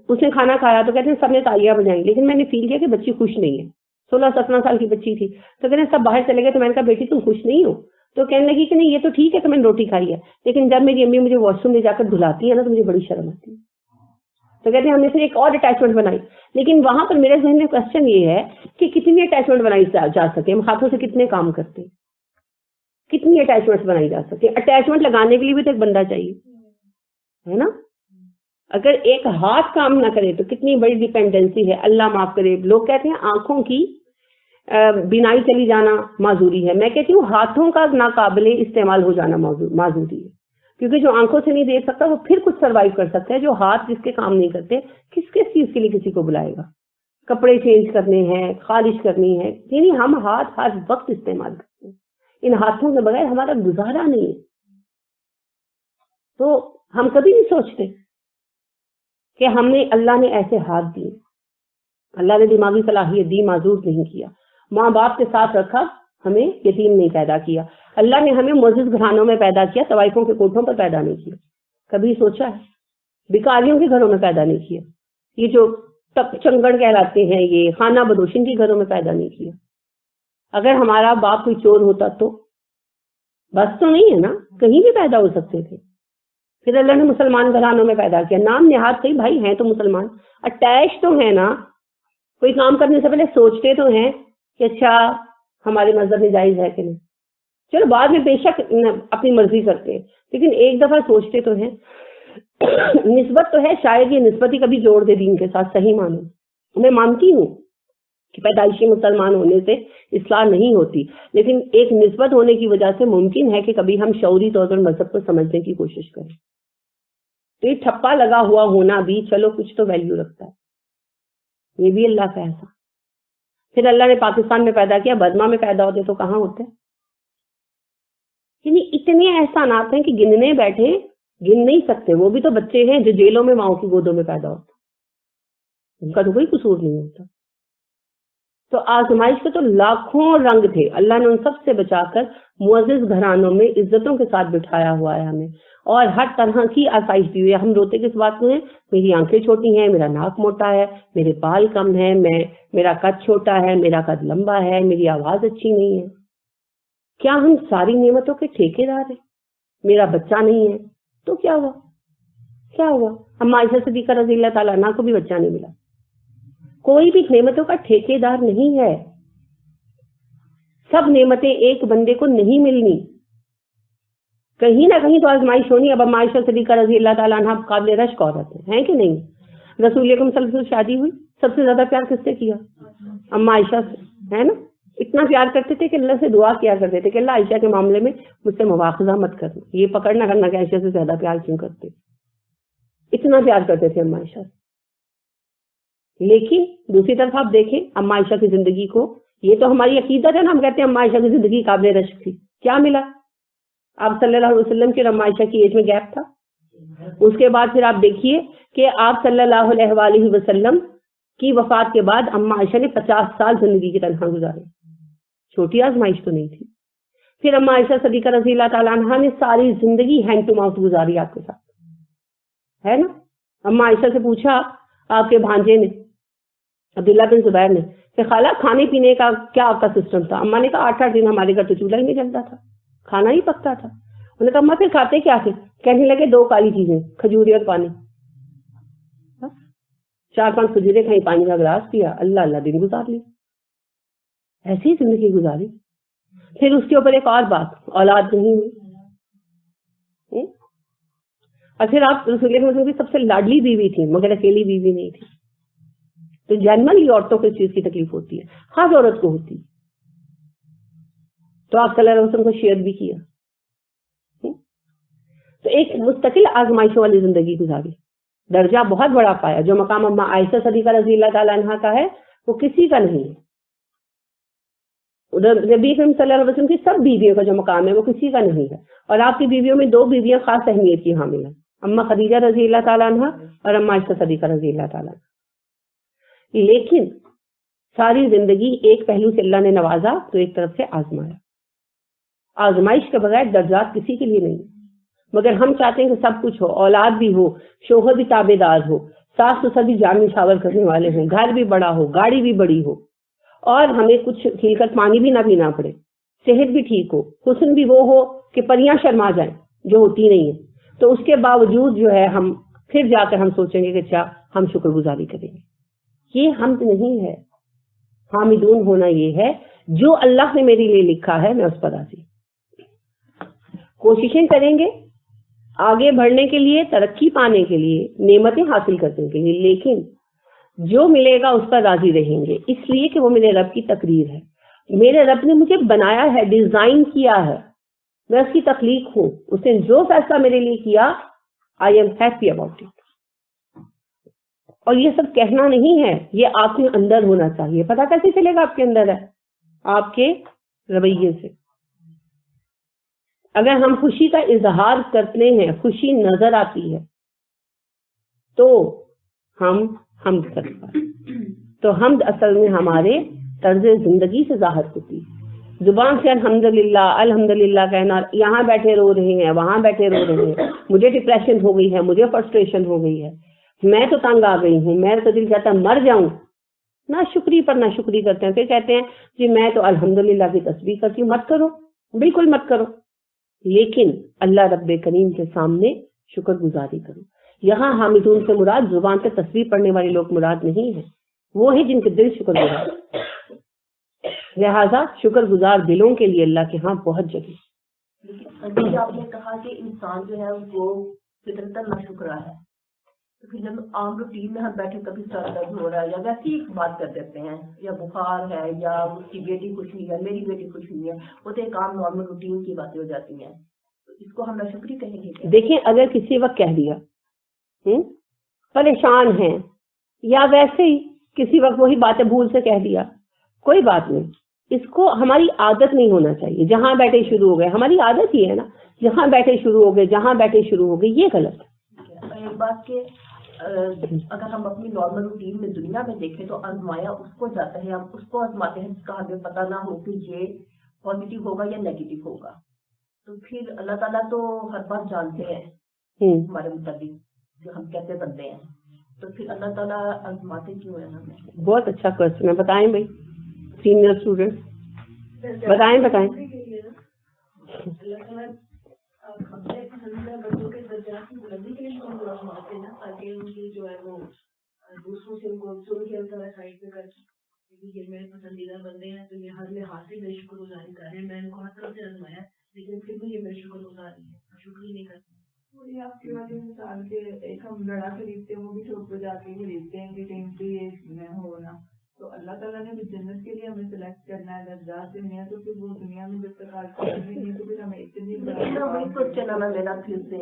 اس نے کھانا کھایا تو کہتے ہیں سب نے تالیاں بجائیں, لیکن میں نے فیل کیا کہ بچی خوش نہیں ہے. 16-17 سال کی بچی تھی. تو کہتے ہیں سب باہر چلے گئے, تو میں نے کہا بیٹی تم خوش نہیں ہو؟ تو کہنے لگی کہ نہیں یہ تو ٹھیک ہے کہ میں نے روٹی کھائی ہے, لیکن جب میری امی مجھے واش روم لے جا کر دھلاتی ہے نا تو مجھے بڑی شرم آتی ہے. تو کہتے ہیں ہم نے پھر ایک اور اٹیچمنٹ بنائی, لیکن وہاں پر میرے ذہن میں کوشچن یہ ہے کہ کتنی اٹیچمنٹ بنائی جا سکے, ہم ہاتھوں سے کتنے کام کرتے ہیں, کتنی اٹیچمنٹ بنائی جا سکے. اٹیچمنٹ لگانے کے لیے بھی تو ایک بندہ چاہیے ہے نا. اگر ایک ہاتھ کام نہ کرے تو کتنی بڑی ڈیپینڈنسی ہے. اللہ معاف کرے, لوگ کہتے ہیں آنکھوں کی بینائی چلی جانا معذوری ہے, میں کہتی ہوں ہاتھوں کا ناقابل استعمال ہو جانا معذوری ہے, کیونکہ جو آنکھوں سے نہیں دیکھ سکتا وہ پھر کچھ سروائیو کر سکتا ہے. جو ہاتھ جس کے کام نہیں کرتے کس چیز کے لیے کسی کو بلائے گا. کپڑے چینج کرنے ہیں, خارش کرنی ہے, یعنی ہم ہاتھ ہر وقت استعمال کرتے ہیں. ان ہاتھوں کے بغیر ہمارا گزارا نہیں ہے. تو ہم کبھی نہیں سوچتے کہ ہم نے, اللہ نے ایسے ہاتھ دیے, اللہ نے دماغی صلاحیت دی, معذور نہیں کیا, ماں باپ کے ساتھ رکھا, ہمیں یتیم نہیں پیدا کیا. اللہ نے ہمیں معزز گھرانوں میں پیدا کیا, طوائفوں کے کوٹھوں پر پیدا نہیں کیا. کبھی سوچا ہے؟ بھکاریوں کے گھروں میں پیدا نہیں کیا. یہ جو چنگڑ کہلاتے ہیں یہ خانہ بدوشن کے گھروں میں پیدا نہیں کیا. اگر ہمارا باپ کوئی چور ہوتا تو بس تو نہیں ہے نا, کہیں بھی پیدا ہو سکتے تھے. پھر اللہ نے مسلمان گھرانوں میں پیدا کیا, نام نہاد صحیح بھائی ہیں تو مسلمان, اٹیچ تو ہے نا, کوئی کام کرنے سے پہلے سوچتے تو ہیں کہ اچھا ہمارے مذہب میں جائز ہے کہ نہیں. چلو بعد میں بے شک اپنی مرضی کرتے ہیں, لیکن ایک دفعہ سوچتے تو ہیں. نسبت تو ہے, شاید یہ نسبت ہی کبھی جوڑ دے دین کے ساتھ, صحیح مانو. میں مانتی ہوں کہ پیدائشی مسلمان ہونے سے اصلاح نہیں ہوتی, لیکن ایک نسبت ہونے کی وجہ سے ممکن ہے کہ کبھی ہم شعوری طور پر مذہب کو سمجھنے کی کوشش کریں. تو یہ ٹھپا لگا ہوا ہونا بھی چلو کچھ تو ویلیو رکھتا ہے, یہ بھی اللہ کا ایسا. پھر اللہ نے پاکستان میں پیدا کیا, برما میں پیدا ہوتے تو کہاں ہوتے. یعنی اتنے احسانات ہیں کہ گننے بیٹھے گن نہیں سکتے. وہ بھی تو بچے ہیں جو جیلوں میں ماؤں کی گودوں میں پیدا ہوتے, ان کا تو کوئی قصور نہیں ہوتا. تو آزمائش کے تو لاکھوں رنگ تھے, اللہ نے ان سب سے بچا کر معزز گھرانوں میں عزتوں کے ساتھ بٹھایا ہوا ہے ہمیں, اور ہر طرح کی آسائش دی ہوئی ہے. ہم روتے کس بات میں ہیں؟ میری آنکھیں چھوٹی ہیں, میرا ناک موٹا ہے, میرے بال کم ہیں, میرا قد چھوٹا ہے, میرا قد لمبا ہے, میری آواز اچھی نہیں ہے. کیا ہم ساری نعمتوں کے ٹھیکیدار ہیں؟ میرا بچہ نہیں ہے تو کیا ہوا, کیا ہوا؟ ہم عائشہ صدیقہ رضی اللہ تعالیٰ عنہا کو بھی بچہ نہیں ملا. کوئی بھی نعمتوں کا ٹھیکیدار نہیں ہے. سب نعمتیں ایک بندے کو نہیں ملنی, کہیں نہ کہیں تو آزمائش ہونی. اب عائشہ صدیقہ رضی اللہ تعالیٰ عنہا قابل رشک عورت ہیں کہ نہیں؟ رسول اکرم صلی اللہ علیہ وسلم شادی ہوئی, سب سے زیادہ پیار کس سے کیا؟ اما عائشہ سے, ہے نا. اتنا پیار کرتے تھے کہ اللہ سے دعا کیا کرتے تھے کہ اللہ عائشہ کے معاملے میں مجھ سے مواخذہ مت کرنا, یہ پکڑنا کرنا کہ عائشہ سے زیادہ پیار کیوں کرتے. اتنا پیار کرتے تھے اما عائشہ. لیکن دوسری طرف آپ دیکھیں اما عائشہ کی زندگی کو, یہ تو ہماری عقیدت ہے نا, ہم کہتے ہیں اما عائشہ کی زندگی قابل رشک تھی. کیا ملا؟ آپ صلی اللہ علیہ وسلم کی اور اما عائشہ کی ایج میں گیپ تھا. اس کے بعد پھر آپ دیکھیے کہ آپ صلی اللہ علیہ وسلم کی وفات کے بعد اما عائشہ نے 50 سال زندگی کی تنہا گزارے. چھوٹی آزمائش تو نہیں تھی. پھر اما عائشہ صدیقہ رضی اللہ تعالیٰ عنہ نے ساری زندگی ہینڈ ٹو ماؤتھ گزاری آپ کے ساتھ، ہے نا. اما عائشہ سے پوچھا آپ کے بھانجے نے عبداللہ بن زبیر نے کہ خالہ کھانے پینے کا کیا آپ کا سسٹم تھا؟ اما نے کہا 8 دن ہمارے گھر تو چولہا ہی نہیں جلتا تھا، کھانا ہی پکتا تھا. انہوں نے کہا اما پھر کھاتے کیا تھے؟ کہنے لگے 2 کالی چیزیں، کھجورے اور پانی. 4-5 کھجورے کھائی، پانی کا گلاس پیا، اللہ اللہ دن گزار لی، ایسی زندگی گزاری. پھر اس کے اوپر ایک اور بات، اولاد نہیں ہوئی. اور پھر آپ رسول اللہ صلی اللہ علیہ وسلم کی سب سے لاڈلی بیوی تھی مگر اکیلی بیوی نہیں تھی. تو جنرلی عورتوں کو اس چیز کی تکلیف ہوتی ہے، خاص عورت کو ہوتی ہے. تو آپ صلی اللہ علیہ وسلم کو شیئر بھی کیا. تو ایک مستقل آزمائشوں والی زندگی گزاری، درجہ بہت بڑا پایا. جو مقام اما عائشہ صدیقہ رضی اللہ تعالیٰ عنہ کا ہے وہ کسی کا نہیں ہے. ادھر نبی کریم صلی اللہ علیہ وسلم کی سب بیویوں کا جو مقام ہے وہ کسی کا نہیں ہے. اور آپ کی بیویوں میں 2 بیویاں خاص اہمیت کی حامل ہیں، اما خدیجہ رضی اللہ تعالیٰ عنہ اور اما عائشہ صدیقہ رضی اللہ تعالیٰ عنہ. لیکن ساری زندگی ایک پہلو سے اللہ نے نوازا تو ایک طرف سے آزمایا. آزمائش کے بغیر درجات کسی کے لیے نہیں، مگر ہم چاہتے ہیں کہ سب کچھ ہو، اولاد بھی ہو، شوہر بھی تابع دار ہو، ساس سسر بھی جان نشاور کرنے والے ہوں، گھر بھی بڑا ہو، گاڑی بھی بڑی ہو، اور ہمیں کچھ کھل کر پانی بھی نہ پینا پڑے، صحت بھی ٹھیک ہو، حسن بھی وہ ہو کہ پریاں شرما جائیں جو ہوتی نہیں ہے. تو اس کے باوجود جو ہے ہم پھر جا کر ہم سوچیں گے کہ کیا ہم شکر گزاری کریں گے. یہ حمد نہیں ہے. حامدون ہونا یہ ہے جو اللہ نے میرے لیے لکھا ہے میں اس پر راضی. کوششیں کریں گے آگے بڑھنے کے لیے، ترقی پانے کے لیے، نعمتیں حاصل کرنے کے لیے، لیکن جو ملے گا اس پر راضی رہیں گے، اس لیے کہ وہ میرے رب کی تقریر ہے. میرے رب نے مجھے بنایا ہے، ڈیزائن کیا ہے، میں اس کی تخلیق ہوں. اس نے جو فیصلہ میرے لیے کیا I am happy about it. اور یہ سب کہنا نہیں ہے، یہ آپ کے اندر ہونا چاہیے. پتہ کیسے چلے گا آپ کے اندر ہے؟ آپ کے رویے سے. اگر ہم خوشی کا اظہار کرتے ہیں، خوشی نظر آتی ہے تو ہم حمد کرتے ہیں. تو حمد اصل میں ہمارے طرز زندگی سے ظاہر ہوتی ہے. زبان سے الحمدللہ الحمدللہ کہنا، یہاں بیٹھے رو رہے ہیں، وہاں بیٹھے رو رہے ہیں، مجھے ڈپریشن ہو گئی ہے، مجھے فرسٹریشن ہو گئی ہے، میں تو تنگ آ گئی ہوں، میرا تو دل چاہتا مر جاؤں. نہ شکری پر نہ شکری کرتے ہیں. پھر کہتے ہیں جی میں تو الحمدللہ کی تسبیح کرتی ہوں. مت کرو، بالکل مت کرو، لیکن اللہ رب کریم کے سامنے شکر گزاری کرو. یہاں حامدون سے مراد زبان سے تسبیح پڑھنے والے لوگ مراد نہیں ہیں، وہ ہیں جن کے دل شکر گزار. لہذا شکر گزار دلوں کے لیے اللہ کے ہاں بہت جگہ. لیکن آپ نے کہا کہ انسان جو ہے وہ فطرتاً ناشکرا ہے، تو پھر جب عام روٹین میں ہم بیٹھے کبھی سر درد ہو رہا ہے یا ویسی ایک بات کر دیتے ہیں، یا بخار ہے، یا اس کی بیٹی کچھ نہیں ہے، میری بیٹی کچھ نہیں ہے، وہ تو ایک عام نارمل روٹین کی باتیں ہو جاتی ہیں، تو اس کو ہم ناشکری کہیں گے کیا؟ دیکھیں اگر کسی وقت کہہ دیا پریشان ہیں، یا ویسے ہی کسی وقت وہی باتیں بھول سے کہہ دیا، کوئی بات نہیں. اس کو ہماری عادت نہیں ہونا چاہیے. جہاں بیٹھے شروع ہو گئے، ہماری عادت ہی ہے نا، جہاں بیٹھے شروع ہو گئے، جہاں بیٹھے شروع ہو گئے، یہ غلط ہے. ایک بات کہ اگر ہم اپنی نارمل روٹین میں دنیا میں دیکھیں تو آزمایا اس کو جاتا ہے، ہم اس کو آزماتے ہیں جس کا ہمیں پتہ نہ ہو کہ یہ پازیٹیو ہوگا یا نیگیٹو ہوگا. تو پھر اللہ تعالیٰ تو ہر بات جانتے ہیں ہمارے متعلق جو ہم کیسے بنتے ہیں، تو پھر اللہ تعالیٰ آزماتے کیوں ہیں ہمیں؟ بہت اچھا کوشچن ہے. بتائیں بھائی سینئر اسٹوڈنٹ، بتائیں. اللہ تعالیٰ اپنے پسندیدہ بچوں کے درجات کی بلندی کے لیے ان کو آزماتے ہیں نا، تاکہ ان کی جو ہے وہ دوسروں سے ان کو سن کے اللہ تعالیٰ سائڈ پہ کر کے یہ میرے پسندیدہ بندے ہیں تو یہ ہر لحاظ سے میری شکر گزاری کر رہے ہیں. میں ان کو ہر طرف سے آزمایا لیکن پھر بھی یہ میری شکر گزاری ہے، شکر ہی نہیں کرتے. وہی آپ کی والی مثال کے ایک ہم لڑا خریدتے ہیں، وہ بھی چوک پہ جا کے خریدتے ہیں کہ کہیں پہ یہ ہونا. تو اللہ تعالیٰ نے بھی جنت کے لیے ہمیں سلیکٹ کرنا ہے، درجات دینے ہیں، تو پھر وہ دنیا میں جب تک آج نہیں تو پھر ہمیں اتنی وہی کوشچن آنا میرا پھر سے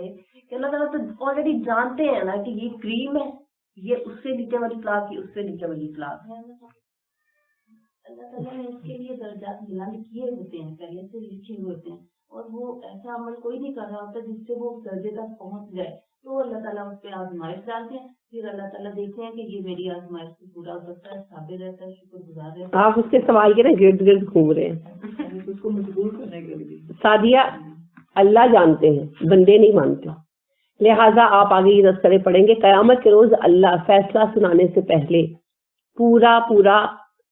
کہ اللہ تعالیٰ تو آلریڈی جانتے ہیں نا کہ یہ کریم ہے، یہ اس سے نیچے والی کلاس، یہ اس سے نیچے والی کلاس ہے. اللہ تعالیٰ نے اس کے لیے درجات بلند کیے ہوتے ہیں، پہلے سے لکھے ہوئے ہوتے ہیں، اور وہ ایسا عمل کوئی نہیں کر رہا ہوتا جس سے وہ درجے تک پہنچ جائے. تو اللہ تعالیٰ اس پہ آزمائش ڈالتے ہیں، پھر اللہ تعالیٰ دیکھتے ہیں کہ یہ میری آزمائش کو پورا کرتا ہے، صابر رہتا ہے، شکر گزار رہتا ہے. آپ اس کے سوال کے نا گرد گرد گھوم رہے ہیں. یعنی اس کو مجبور کرنے کے لیے. سعدیہ، اللہ جانتے ہیں، بندے نہیں مانتے، لہٰذا آپ آگے یہ تذکرے پڑھیں گے. قیامت کے روز اللہ فیصلہ سنانے سے پہلے پورا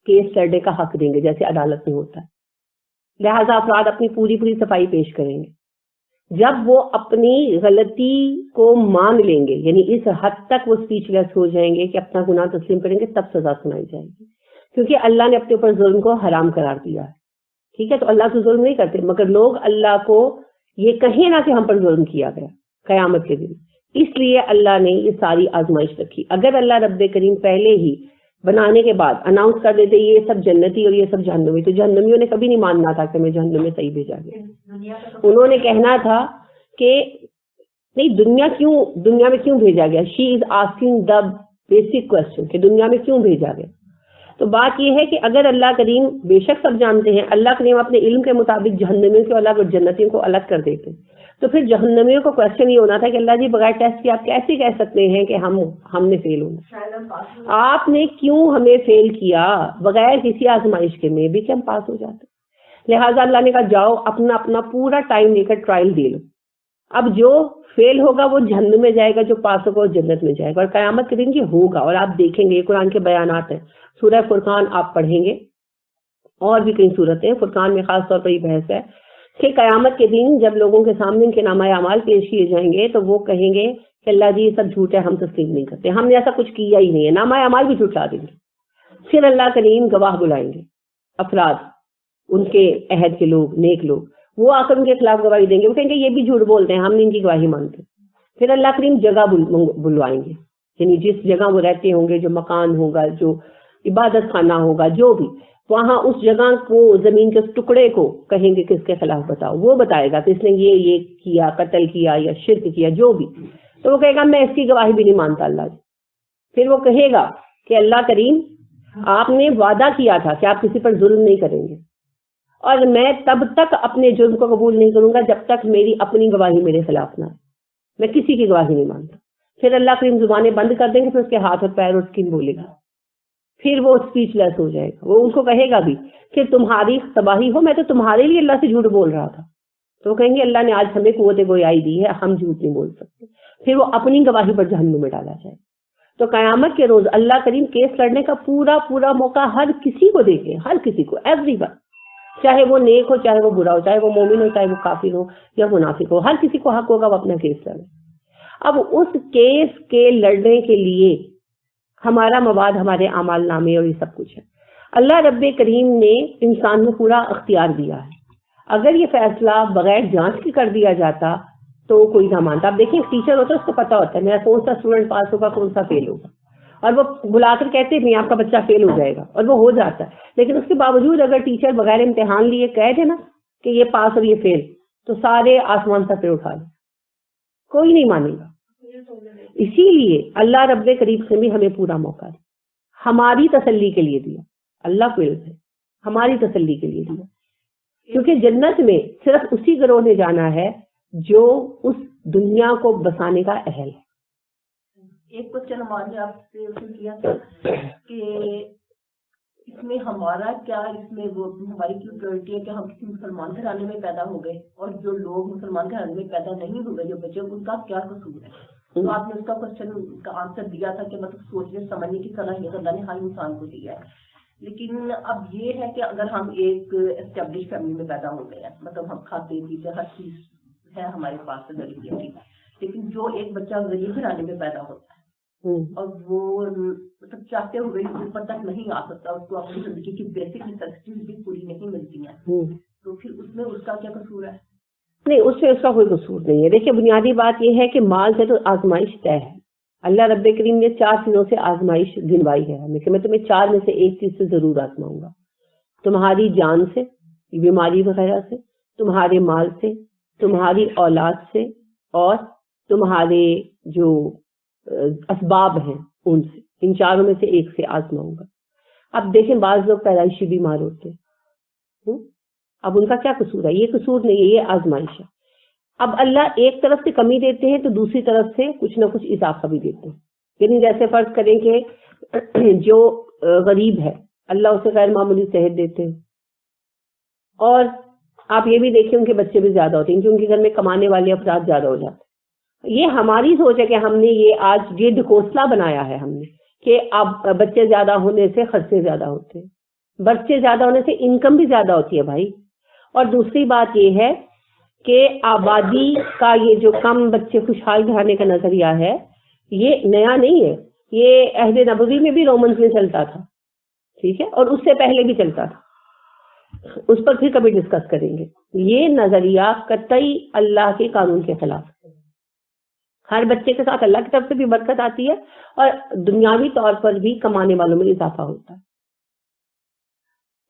کیس لڑنے کا حق دیں گے جیسے عدالت میں ہوتا ہے. لہٰذا افراد اپنی پوری صفائی پیش کریں گے. جب وہ اپنی غلطی کو مان لیں گے، یعنی اس حد تک وہ اسپیچ لیس ہو جائیں گے کہ اپنا گناہ تسلیم کریں گے، تب سزا سنائی جائے گی. کیونکہ اللہ نے اپنے اوپر ظلم کو حرام قرار دیا ہے. ٹھیک ہے، تو اللہ سے ظلم نہیں کرتے، مگر لوگ اللہ کو یہ کہیں نہ کہ ہم پر ظلم کیا گیا قیامت کے دن. اس لیے اللہ نے یہ ساری آزمائش رکھی. اگر اللہ رب کریم پہلے ہی بنانے کے بعد اناؤنس کر دیتے یہ سب جنتی اور یہ سب جہنمی، تو جہنمیوں نے کبھی نہیں ماننا تھا کہ ہمیں جہنم میں صحیح بھیجا گیا. انہوں نے کہنا تھا کہ نہیں، دنیا میں کیوں بھیجا گیا. She is asking the basic question کہ دنیا میں کیوں بھیجا گیا. تو بات یہ ہے کہ اگر اللہ کریم بے شک سب جانتے ہیں، اللہ کریم اپنے علم کے مطابق جہنمیوں کو الگ اور جنتیوں کو الگ کر دیتے، تو پھر جہنمیوں کو کوشچن یہ ہونا تھا کہ اللہ جی بغیر ٹیسٹ کے آپ کیسے کہہ سکتے ہیں کہ ہم نے فیل ہونا. آپ نے کیوں ہمیں فیل کیا؟ بغیر کسی آزمائش کے میں بھی کہ ہم پاس ہو جاتے. لہٰذا اللہ نے کہا جاؤ اپنا پورا ٹائم لے کر ٹرائل دے لو. اب جو فیل ہوگا وہ جہنم میں جائے گا، جو پاس ہوگا وہ جنت میں جائے گا. اور قیامت کے دن یہ ہوگا، اور آپ دیکھیں گے یہ قرآن کے بیانات ہیں. سورہ فرقان آپ پڑھیں گے، اور بھی کئی صورتیں. فرقان میں خاص طور پر یہ بحث ہے کہ قیامت کے دن جب لوگوں کے سامنے ان کے نامہ اعمال پیش کیے جائیں گے تو وہ کہیں گے کہ اللہ جی یہ سب جھوٹ ہے، ہم تسلیم نہیں کرتے، ہم نے ایسا کچھ کیا ہی نہیں ہے. نامہ اعمال بھی جھٹلا دیں گے. پھر اللہ کریم گواہ بلائیں گے، افراد ان کے عہد کے لوگ، نیک لوگ، وہ آ کر ان کے خلاف گواہی دیں گے. وہ کہیں گے یہ بھی جھوٹ بولتے ہیں، ہم نے ان کی گواہی مانتے. پھر اللہ کریم جگہ بلوائیں گے، یعنی جس جگہ وہ رہتے ہوں گے، جو مکان ہوگا، جو عبادت خانہ ہوگا، جو بھی، وہاں اس جگہ کو، زمین کے اس ٹکڑے کو کہیں گے کس کے خلاف بتاؤ. وہ بتائے گا کہ اس نے یہ کیا، قتل کیا یا شرک کیا، جو بھی. تو وہ کہے گا میں اس کی گواہی بھی نہیں مانتا اللہ جی. پھر وہ کہے گا کہ اللہ کریم آپ نے وعدہ کیا تھا کہ آپ کسی پر ظلم نہیں کریں گے، اور میں تب تک اپنے جرم کو قبول نہیں کروں گا جب تک میری اپنی گواہی میرے خلاف نہ ہے. میں کسی کی گواہی نہیں مانتا. پھر اللہ کریم زبانیں بند کر دیں گے، پھر اس کے ہاتھ اور پیر اور اسکن بولے گا. پھر وہ اسپیچ لیس ہو جائے گا. وہ ان کو کہے گا بھی کہ تمہاری تباہی ہو، میں تو تمہارے لیے اللہ سے جھوٹ بول رہا تھا. تو وہ کہیں گے اللہ نے آج ہمیں قوت گویائی دی ہے، ہم جھوٹ نہیں بول سکتے. پھر وہ اپنی گواہی پر جہنم میں ڈالا جائے. تو قیامت کے روز اللہ کریم کیس لڑنے کا پورا موقع ہر کسی کو دے گے، ہر کسی کو، ایوری ون، چاہے وہ نیک ہو، چاہے وہ برا ہو، چاہے وہ مومن ہو، چاہے وہ کافر ہو یا منافق ہو. ہر کسی کو حق ہوگا وہ اپنا کیس لڑے. اب اس کیس کے لڑنے کے لیے ہمارا مواد، ہمارے اعمال نامے اور یہ سب کچھ ہے. اللہ رب کریم نے انسان کو پورا اختیار دیا ہے. اگر یہ فیصلہ بغیر جانچ کے کر دیا جاتا تو کوئی نہ مانتا. اب دیکھیں ٹیچر ہوتا ہے، اس کو پتا ہوتا ہے میرا کون سا اسٹوڈنٹ پاس ہوگا، کون سا فیل ہوگا، اور وہ بلا کر کہتے ہیں آپ کا بچہ فیل ہو جائے گا، اور وہ ہو جاتا ہے. لیکن اس کے باوجود اگر ٹیچر بغیر امتحان لیے کہہ دے نا کہ یہ پاس اور یہ فیل، تو سارے آسمان سر پہ اٹھا لیں، کوئی نہیں مانے گا. اسی لیے اللہ رب کریم سے بھی ہمیں پورا موقع دیا، ہماری تسلی کے لیے دیا. اللہ کو علم ہے، ہماری تسلی کے لیے دیا. کیونکہ جنت میں صرف اسی گروہ نے جانا ہے جو اس دنیا کو بسانے کا اہل ہے. ایک کوشچن ہمارے آپ سے کیا تھا کہ اس میں ہمارا کیا، اس میں وہ ہماری کیوں پریورٹی ہے کہ ہم کسی مسلمان گھرانے میں پیدا ہو گئے، اور جو لوگ مسلمان گھرانے میں پیدا نہیں ہوئے، جو بچے، ان کا کیا قصور ہے. تو آپ نے اس کا کوشچن کا آنسر دیا تھا کہ مطلب سوچنے سمجھنے کی صلاحیت اللہ نے ہر انسان کو دی ہے. لیکن اب یہ ہے کہ اگر ہم ایک اسٹیبلش فیملی میں پیدا ہو گئے ہیں، مطلب ہم کھاتے پیتے ہر چیز ہے ہمارے پاس ضروری، لیکن جو ایک بچہ غریب گھرانے میں پیدا ہوتا ہے اور وہ مطلب چاہتے ہوئے اوپر تک نہیں آ سکتا، اس کو اپنی زندگی کی بیسک نیسیسٹیز بھی پوری نہیں ملتی ہیں، تو پھر اس میں اس کا کیا قصور ہے؟ نہیں، اس سے اس کا کوئی قصور نہیں ہے. دیکھیے بنیادی بات یہ ہے کہ مال سے تو آزمائش طے ہے. اللہ رب کریم نے 4 چیزوں سے آزمائش گنوائی ہے ہمیں کہ میں تمہیں 4 میں سے ایک چیز سے ضرور آزماؤں گا. تمہاری جان سے، بیماری وغیرہ سے، تمہارے مال سے، تمہاری اولاد سے، اور تمہارے جو اسباب ہیں ان سے. ان 4 میں سے ایک سے آزماؤں گا. اب دیکھیں بعض لوگ پیدائشی بیمار ہوتے ہیں، اب ان کا کیا قصور ہے؟ یہ قصور نہیں ہے، یہ آزمائش ہے. اب اللہ ایک طرف سے کمی دیتے ہیں تو دوسری طرف سے کچھ نہ کچھ اضافہ بھی دیتے ہیں. یعنی جیسے فرض کریں کہ جو غریب ہے اللہ اسے غیر معمولی صحت دیتے ہیں, اور آپ یہ بھی دیکھیں ان کے بچے بھی زیادہ ہوتے ہیں کیونکہ ان کے گھر میں کمانے والے افراد زیادہ ہو جاتے ہیں. یہ ہماری سوچ ہے کہ ہم نے یہ آج یہ ڈھکوسلا بنایا ہے ہم نے کہ اب بچے زیادہ ہونے سے خرچے زیادہ ہوتے ہیں, بچے زیادہ ہونے سے انکم بھی زیادہ ہوتی ہے بھائی. اور دوسری بات یہ ہے کہ آبادی کا یہ جو کم بچے خوشحال گھرانے کا نظریہ ہے یہ نیا نہیں ہے, یہ عہد نبوی میں بھی رومنز میں چلتا تھا, ٹھیک ہے, اور اس سے پہلے بھی چلتا تھا, اس پر پھر کبھی ڈسکس کریں گے. یہ نظریہ قطعی اللہ کے قانون کے خلاف ہے. ہر بچے کے ساتھ اللہ کی طرف سے بھی برکت آتی ہے اور دنیاوی طور پر بھی کمانے والوں میں اضافہ ہوتا ہے.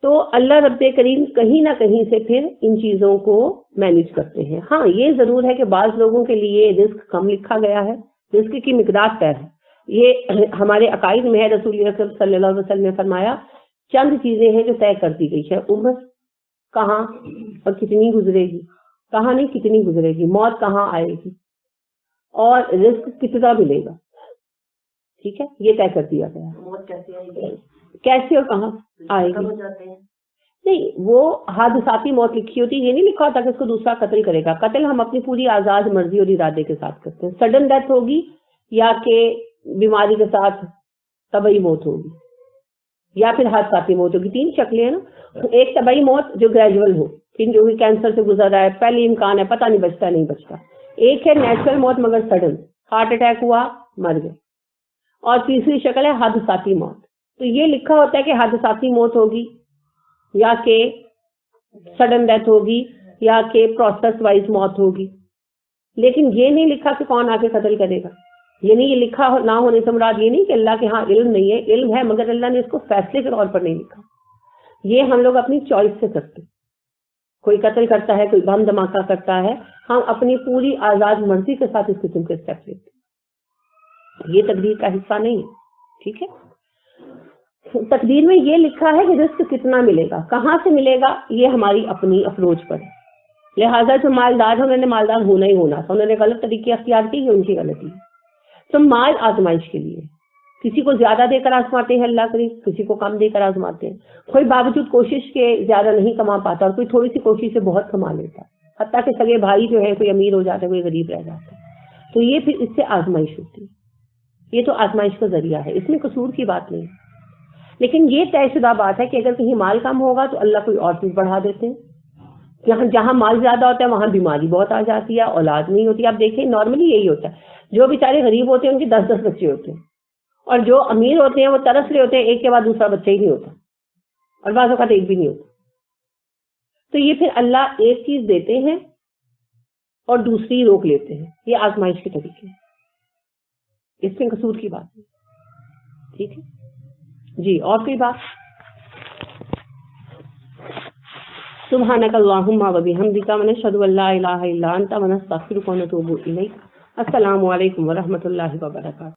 تو اللہ رب کریم کہیں نہ کہیں سے پھر ان چیزوں کو مینیج کرتے ہیں. ہاں یہ ضرور ہے کہ بعض لوگوں کے لیے رزق کم لکھا گیا ہے, رزق کی مقدار طے ہے, یہ ہمارے عقائد میں ہے. رسول اکرم صلی اللہ علیہ وسلم نے فرمایا چند چیزیں ہیں جو طے کر دی گئی ہے, عمر کہاں اور کتنی گزرے گی, کہاں نہیں کتنی گزرے گی, موت کہاں آئے گی, اور رزق کتنا ملے گا, ٹھیک ہے, یہ طے کر دیا گیا. موت کیسے آئے گی, کیسے اور کہاں آئے گی, نہیں وہ حادثاتی موت لکھی ہوتی ہے, یہ نہیں لکھا ہوتا کہ اس کو دوسرا قتل کرے گا. قتل ہم اپنی پوری آزاد مرضی اور ارادے کے ساتھ کرتے ہیں. سڈن ڈیتھ ہوگی یا کہ بیماری کے ساتھ طبعی موت ہوگی یا پھر حادثاتی موت ہوگی. تین شکلیں ہیں نا. ایک طبعی موت جو گریجول ہو, جو بھی کینسر سے گزر رہا ہے, پہلے امکان ہے, پتہ نہیں بچتا نہیں بچتا. ایک ہے نیچرل موت مگر سڈن, ہارٹ اٹیک ہوا مر گئے. اور تیسری شکل ہے حادثاتی موت. تو یہ لکھا ہوتا ہے کہ حادثاتی موت ہوگی یا کہ سڈن ڈیتھ ہوگی یا کہ پروسیس وائز موت ہوگی, لیکن یہ نہیں لکھا کہ کون آ کے قتل کرے گا. یعنی یہ لکھا نہ ہونے سے مراد یہ نہیں کہ اللہ کے ہاں علم نہیں ہے, علم ہے مگر اللہ نے اس کو فیصلے کے طور پر نہیں لکھا. یہ ہم لوگ اپنی چوائس سے کرتے, کوئی قتل کرتا ہے, کوئی بم دھماکہ کرتا ہے, ہم اپنی پوری آزاد مرضی کے ساتھ اس قسم کے اسٹیپ لیتے ہیں. یہ تقدیر کا حصہ نہیں ہے, ٹھیک ہے. تقدیر میں یہ لکھا ہے کہ رزق کتنا ملے گا, کہاں سے ملے گا, یہ ہماری اپنی اپروچ پر ہے. لہٰذا جو مالدار ہے انہوں نے مالدار ہونا ہی ہونا تھا, انہوں نے غلط طریقے اختیار کی, یہ ان کی غلطی ہے. تو مال آزمائش کے لیے, کسی کو زیادہ دے کر آزماتے ہیں اللہ کریم, کسی کو کم دے کر آزماتے ہیں. کوئی باوجود کوشش کے زیادہ نہیں کما پاتا اور کوئی تھوڑی سی کوشش سے بہت کما لیتا ہے. حتیٰ کہ سگے بھائی جو ہے کوئی امیر ہو جاتا ہے, کوئی غریب رہ جاتا ہے. تو یہ پھر اس سے آزمائش ہوتی ہے. یہ تو آزمائش کا ذریعہ ہے, اس میں قصور کی بات نہیں. لیکن یہ طے شدہ بات ہے کہ اگر کہیں مال کم ہوگا تو اللہ کوئی اور چیز بڑھا دیتے ہیں. جہاں مال زیادہ ہوتا ہے وہاں بیماری بہت آ جاتی ہے, اولاد نہیں ہوتی. آپ دیکھیں نارملی یہی ہوتا ہے, جو بیچارے غریب ہوتے ہیں ان کے 10-10 بچے ہوتے ہیں, اور جو امیر ہوتے ہیں وہ ترس رہے ہوتے ہیں, ایک کے بعد دوسرا بچہ ہی نہیں ہوتا, اور بعض اوقات ایک بھی نہیں ہوتا. تو یہ پھر اللہ ایک چیز دیتے ہیں اور دوسری روک لیتے ہیں. یہ آزمائش کے طریقے, اس میں قصور کی بات نہیں, ٹھیک ہے جی. اور کوئی بات؟ سبحانک اللہم و بحمدک ونشہد ان لا الہ الا انت ونستغفرک ونتوب الیک. السلام علیکم ورحمۃ اللہ وبرکاتہ.